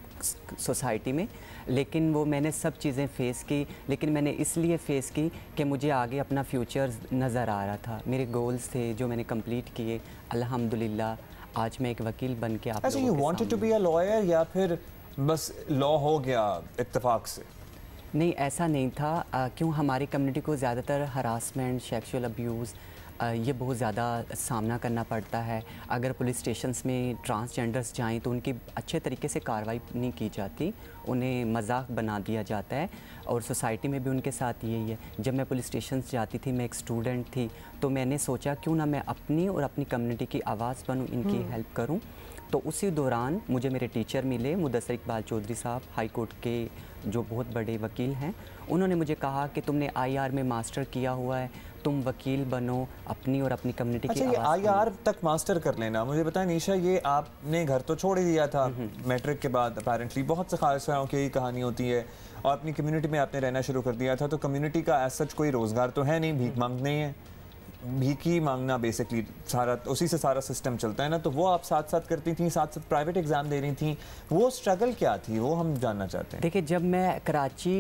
सोसाइटी में, लेकिन वो मैंने सब चीज़ें फ़ेस की। लेकिन मैंने इसलिए फ़ेस की कि मुझे आगे अपना फ्यूचर नज़र आ रहा था, मेरे गोल्स थे जो मैंने कंप्लीट किए। अल्हम्दुलिल्लाह आज मैं एक वकील बन के आप लोगों के सामने। You wanted to be a lawyer या फिर बस लॉ हो गया इत्तेफाक से? नहीं, ऐसा नहीं था। क्यों हमारी कम्युनिटी को ज़्यादातर हरासमेंट, सेक्सुअल अब्यूज़ ये बहुत ज़्यादा सामना करना पड़ता है। अगर पुलिस स्टेशंस में ट्रांसजेंडर्स जाएं तो उनकी अच्छे तरीके से कार्रवाई नहीं की जाती, उन्हें मजाक बना दिया जाता है। और सोसाइटी में भी उनके साथ यही है। जब मैं पुलिस स्टेशंस जाती थी, मैं एक स्टूडेंट थी, तो मैंने सोचा क्यों ना मैं अपनी और अपनी कम्युनिटी की आवाज़ बनूँ, इनकी हेल्प करूँ। तो उसी दौरान मुझे मेरे टीचर मिले, मुदस्सिर इकबाल चौधरी साहब, हाई कोर्ट के जो बहुत बड़े वकील हैं। उन्होंने मुझे कहा कि तुमने IR में मास्टर किया हुआ है, तुम वकील बनो अपनी और अपनी कम्युनिटी की। अच्छा, ये IR तक मास्टर कर लेना, मुझे बताएं निशा, ये आपने घर तो छोड़ ही दिया था मैट्रिक के बाद, अपेरेंटली बहुत से खालिस्तानों की यही कहानी होती है, और अपनी कम्युनिटी में आपने रहना शुरू कर दिया था, तो कम्युनिटी का एज सच कोई रोज़गार तो है नहीं, भीख मांग नहीं है, भीख ही मांगना बेसिकली सारा, उसी से सारा सिस्टम चलता है ना, तो वो आप साथ साथ करती थी, साथ साथ प्राइवेट एग्जाम दे रही थी, वो स्ट्रगल क्या थी, वो हम जानना चाहते हैं। देखिए, जब मैं कराची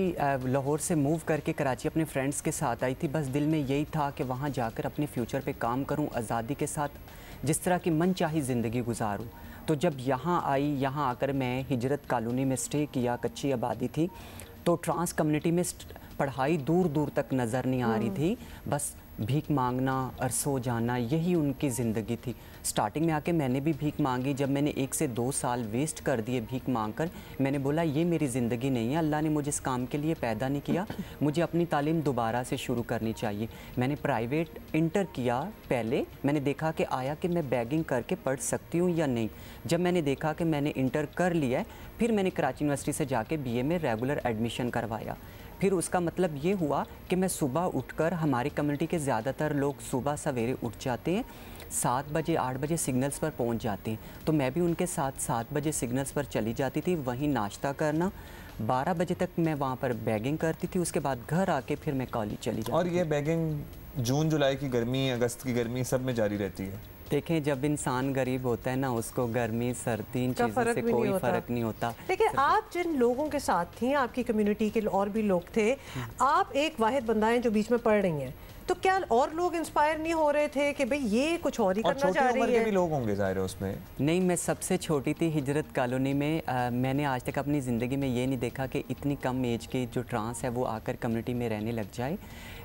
लाहौर से मूव करके कराची अपने फ्रेंड्स के साथ आई थी, बस दिल में यही था कि वहाँ जाकर अपने फ्यूचर पे काम करूँ, आज़ादी के साथ जिस तरह की मनचाही ज़िंदगी गुजारूँ। तो जब यहाँ आई, यहाँ आकर मैं हिजरत कॉलोनी में स्टे किया, कच्ची आबादी थी, तो ट्रांस कम्युनिटी में पढ़ाई दूर दूर तक नज़र नहीं आ रही थी, बस भीख मांगना और सो जाना, यही उनकी ज़िंदगी थी। स्टार्टिंग में आके मैंने भी भीख मांगी, जब मैंने 1 से 2 साल वेस्ट कर दिए भीख मांगकर, मैंने बोला ये मेरी ज़िंदगी नहीं है, अल्लाह ने मुझे इस काम के लिए पैदा नहीं किया, मुझे अपनी तालीम दोबारा से शुरू करनी चाहिए। मैंने प्राइवेट इंटर किया, पहले मैंने देखा कि आया कि मैं बैगिंग करके पढ़ सकती हूँ या नहीं। जब मैंने देखा कि मैंने इंटर कर लिया है, फिर मैंने कराची यूनिवर्सिटी से जाके BA में रेगुलर एडमिशन करवाया। फिर उसका मतलब ये हुआ कि मैं सुबह उठकर, हमारी कम्युनिटी के ज़्यादातर लोग सुबह सवेरे उठ जाते हैं, 7 बजे 8 बजे सिग्नल्स पर पहुंच जाते हैं, तो मैं भी उनके साथ 7 बजे सिग्नल्स पर चली जाती थी, वहीं नाश्ता करना, 12 बजे तक मैं वहाँ पर बैगिंग करती थी, उसके बाद घर आके फिर मैं कॉलेज चली जाती। और ये बैगिंग जून जुलाई की गर्मी, अगस्त की गर्मी सब में जारी रहती है? देखें, जब इंसान गरीब होता है ना, उसको गर्मी सर्दी इन चीज़ों से कोई फ़र्क नहीं होता। लेकिन आप जिन लोगों के साथ थी, आपकी कम्युनिटी के और भी लोग थे, आप एक वाहिद बंदा हैं जो बीच में पढ़ रही हैं, तो क्या और लोग इंस्पायर नहीं हो रहे थे कि भाई ये कुछ और ही करना चाह रही है? के भी लोग होंगे ज़ाहिर है उसमें। नहीं, मैं सबसे छोटी थी हिजरत कॉलोनी में। मैंने आज तक अपनी ज़िंदगी में ये नहीं देखा कि इतनी कम एज की जो ट्रांस है वो आकर कम्युनिटी में रहने लग जाए।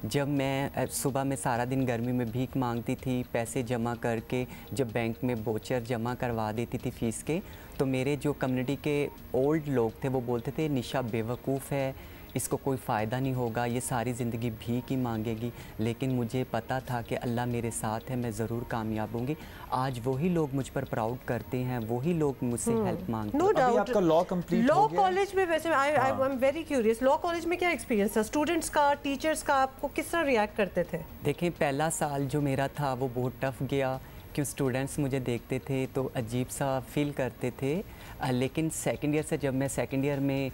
जब मैं सुबह में सारा दिन गर्मी में भीख मांगती थी, पैसे जमा करके जब बैंक में बोचर जमा करवा देती थी फ़ीस के, तो मेरे जो कम्युनिटी के ओल्ड लोग थे वो बोलते थे निशा बेवकूफ़ है, इसको कोई फ़ायदा नहीं होगा, ये सारी ज़िंदगी भीख ही मांगेगी। लेकिन मुझे पता था कि अल्लाह मेरे साथ है, मैं ज़रूर कामयाब होंगी। आज वही लोग मुझ पर प्राउड करते हैं, वही लोग मुझसे हेल्प मांगते हैं। No doubt. आपका लॉ कंप्लीट लॉ कॉलेज में वैसे I am very curious, law college में क्या एक्सपीरियंस था? स्टूडेंट्स का, टीचर्स का, आपको किस तरह रिएक्ट करते थे? देखिए, पहला साल जो मेरा था वो बहुत टफ गया, क्यों स्टूडेंट्स मुझे देखते थे तो अजीब सा फील करते थे। लेकिन सेकेंड ईयर से जब मैं सेकेंड ईयर में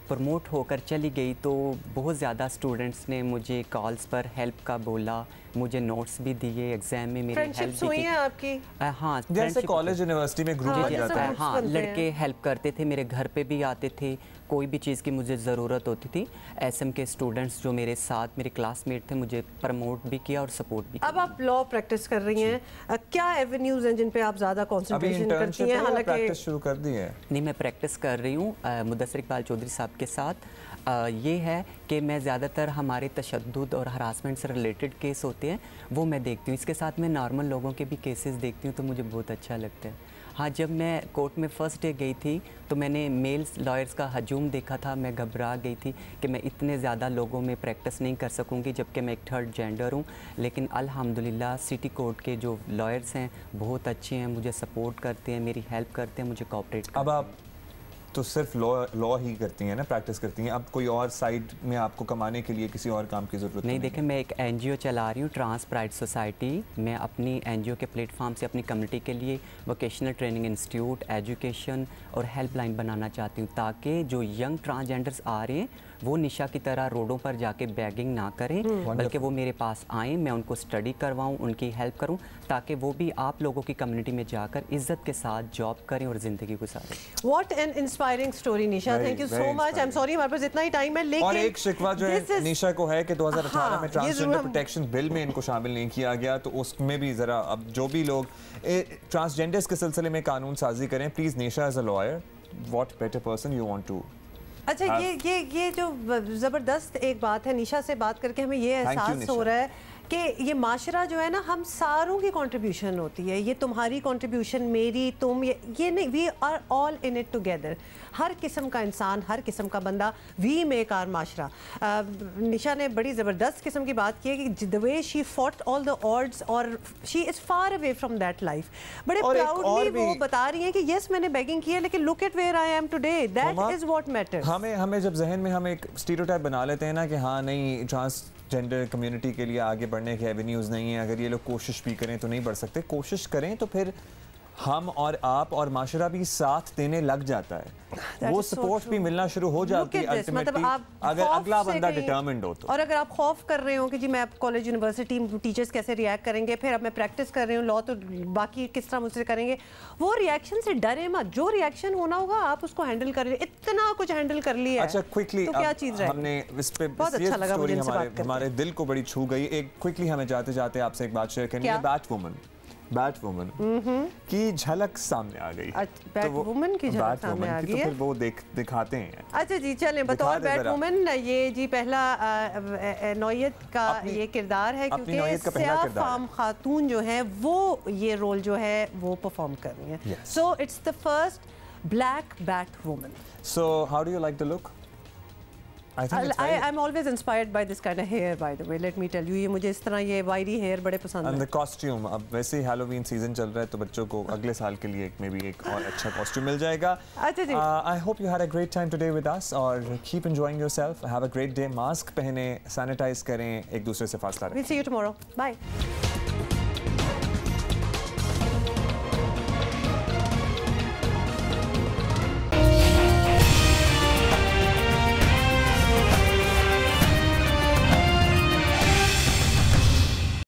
प्रमोट होकर चली गई, तो बहुत ज़्यादा स्टूडेंट्स ने मुझे कॉल्स पर हेल्प का बोला, मुझे नोट्स भी दिए, एग्जाम में मेरी हेल्प हुई है आपकी? हाँ, जैसे कॉलेज यूनिवर्सिटी में ग्रुप बन जाता है। हाँ, लड़के हेल्प करते थे, मेरे घर पे भी आते थे, कोई भी चीज़ की मुझे ज़रूरत होती थी। SM के स्टूडेंट्स जो मेरे साथ मेरे क्लासमेट थे, मुझे प्रमोट भी किया और सपोर्ट भी किया। अब आप लॉ प्रैक्टिस कर रही हैं, क्या एवेन्यूज हैं जिन पे आप ज़्यादा कंसंट्रेशन करती हैं? हालांकि प्रैक्टिस शुरू कर दी है। नहीं, मैं प्रैक्टिस कर रही हूँ मुदस्सिर इकबाल चौधरी साहब के साथ। ये है कि मैं ज़्यादातर हमारे तशद्दुद और हरासमेंट से रिलेटेड केस होते हैं वो मैं देखती हूँ, इसके साथ मैं नॉर्मल लोगों के भी केसेस देखती हूँ, तो मुझे बहुत अच्छा लगता है। हाँ, जब मैं कोर्ट में फ़र्स्ट डे गई थी तो मैंने मेल लॉयर्स का हजूम देखा था, मैं घबरा गई थी कि मैं इतने ज़्यादा लोगों में प्रैक्टिस नहीं कर सकूँगी, जबकि मैं एक थर्ड जेंडर हूँ। लेकिन अल्हम्दुलिल्लाह सिटी कोर्ट के जो लॉयर्स हैं बहुत अच्छे हैं, मुझे सपोर्ट करते हैं, मेरी हेल्प करते हैं, मुझे कोऑपरेट करते हैं। अब आप तो सिर्फ लॉ ही करती हैं ना, प्रैक्टिस करती हैं, अब कोई और साइड में आपको कमाने के लिए किसी और काम की ज़रूरत नहीं? देखिए, मैं एक NGO चला रही हूँ, ट्रांस प्राइड सोसाइटी। मैं अपनी NGO के प्लेटफॉर्म से अपनी कम्युनिटी के लिए वोकेशनल ट्रेनिंग इंस्टीट्यूट, एजुकेशन और हेल्पलाइन बनाना चाहती हूँ, ताकि जो यंग ट्रांसजेंडर्स आ रहे हैं वो निशा की तरह रोडों पर जाके बैगिंग ना करें, बल्कि वो मेरे पास आएँ, मैं उनको स्टडी करवाऊँ, उनकी हेल्प करूँ, ताकि वो भी आप लोगों की कम्युनिटी में जाकर इज्जत के साथ जॉब करें और ज़िंदगी गुजारें। What an inspiring story, Nisha. Thank you so much. I am sorry हमारे पास इतना ही टाइम है, लेकिन और एक शिकवा जो है निशा को है कि 2018 में ट्रांसजेंडर प्रोटेक्शन बिल में इनको शामिल नहीं किया गया, तो उसमें भी ज़रा अब जो भी लोग ट्रांसजेंडर्स के सिलसिले में कानून साजी करें, please Nisha as a lawyer, what better person you want to. अच्छा, ये जो ज़बरदस्त एक बात है, निशा से बात करके हमें ये एहसास हो रहा है कि ये माशरा जो है ना, हम सारों की कंट्रीब्यूशन होती है, ये तुम्हारी कंट्रीब्यूशन, मेरी, तुम, ये नहीं, we are all in it together. हर किस्म का इंसान, हर किस्म का बंदा, वी मेक आवर माशरा। निशा ने बड़ी ज़बरदस्त किस्म की बात की है कि the way she fought all the odds और she is far away from that life. बड़े प्राउडली वो बता रही हैं कि यस मैंने बैगिंग की है, लेकिन look at where I am today, that is what matters. हमें जब जहन में हम एक स्टीरियोटाइप बना लेते हैं ना कि हाँ नहीं, जेंडर कम्युनिटी के लिए आगे बढ़ने के एवेन्यूज़ नहीं है। अगर ये लोग कोशिश भी करें तो नहीं बढ़ सकते। कोशिश करें तो फिर हम और आप और माशरा भी साथ देने लग जाता है, वो सपोर्ट भी मिलना शुरू हो जाती है अल्टीमेटली, अगर अगला बंदा डिटर्मिन्ड हो तो। और अगर आप खौफ कर रहे हो कि जी मैं कॉलेज यूनिवर्सिटी टीचर्स कैसे रिएक्ट करेंगे, फिर अब मैं प्रैक्टिस कर रही हूँ लॉ तो बाकी किस तरह मुझसे करेंगे, वो रिएक्शन से डरे मत। जो रिएक्शन होना होगा आप उसको हैंडल कर, इतना कुछ हैंडल कर लिया। अच्छा क्विकली तो क्या चीज़ हमने इस पे बहुत अच्छा लगा मुझे इनसे बात करके, हमारे दिल को बड़ी छू गई। एक क्विकली हमें जाते जाते आपसे एक बात शेयर करनी है। बैटवुमन की झलक सामने आ गई। बैटवुमन की झलक सामने आ गई है, तो फिर वो दिखाते हैं। अच्छा जी चलें, बतौर बैटवुमन ये जी पहला नौयत का ये किरदार है, क्योंकि स्याह फाम खातून जो है वो ये रोल जो है वो परफॉर्म कर रही है। So it's the first black Batwoman. So how do you like the look? I'm always inspired by this kind of hair, by the way. Let me tell you, ये मुझे इस तरह ये वायरी हेयर बड़े पसंद है। And the costume, अब वैसे ही हैलोवीन सीजन चल रहा है तो बच्चों को अगले साल के लिए मे बी एक और अच्छा कॉस्ट्यूम मिल जाएगा। अच्छा जी। I hope you had a great time today with us और keep enjoying yourself. Have a great day. Mask पहने, सैनिटाइज करें, एक दूसरे से फासला रखें। We'll see you tomorrow. Bye.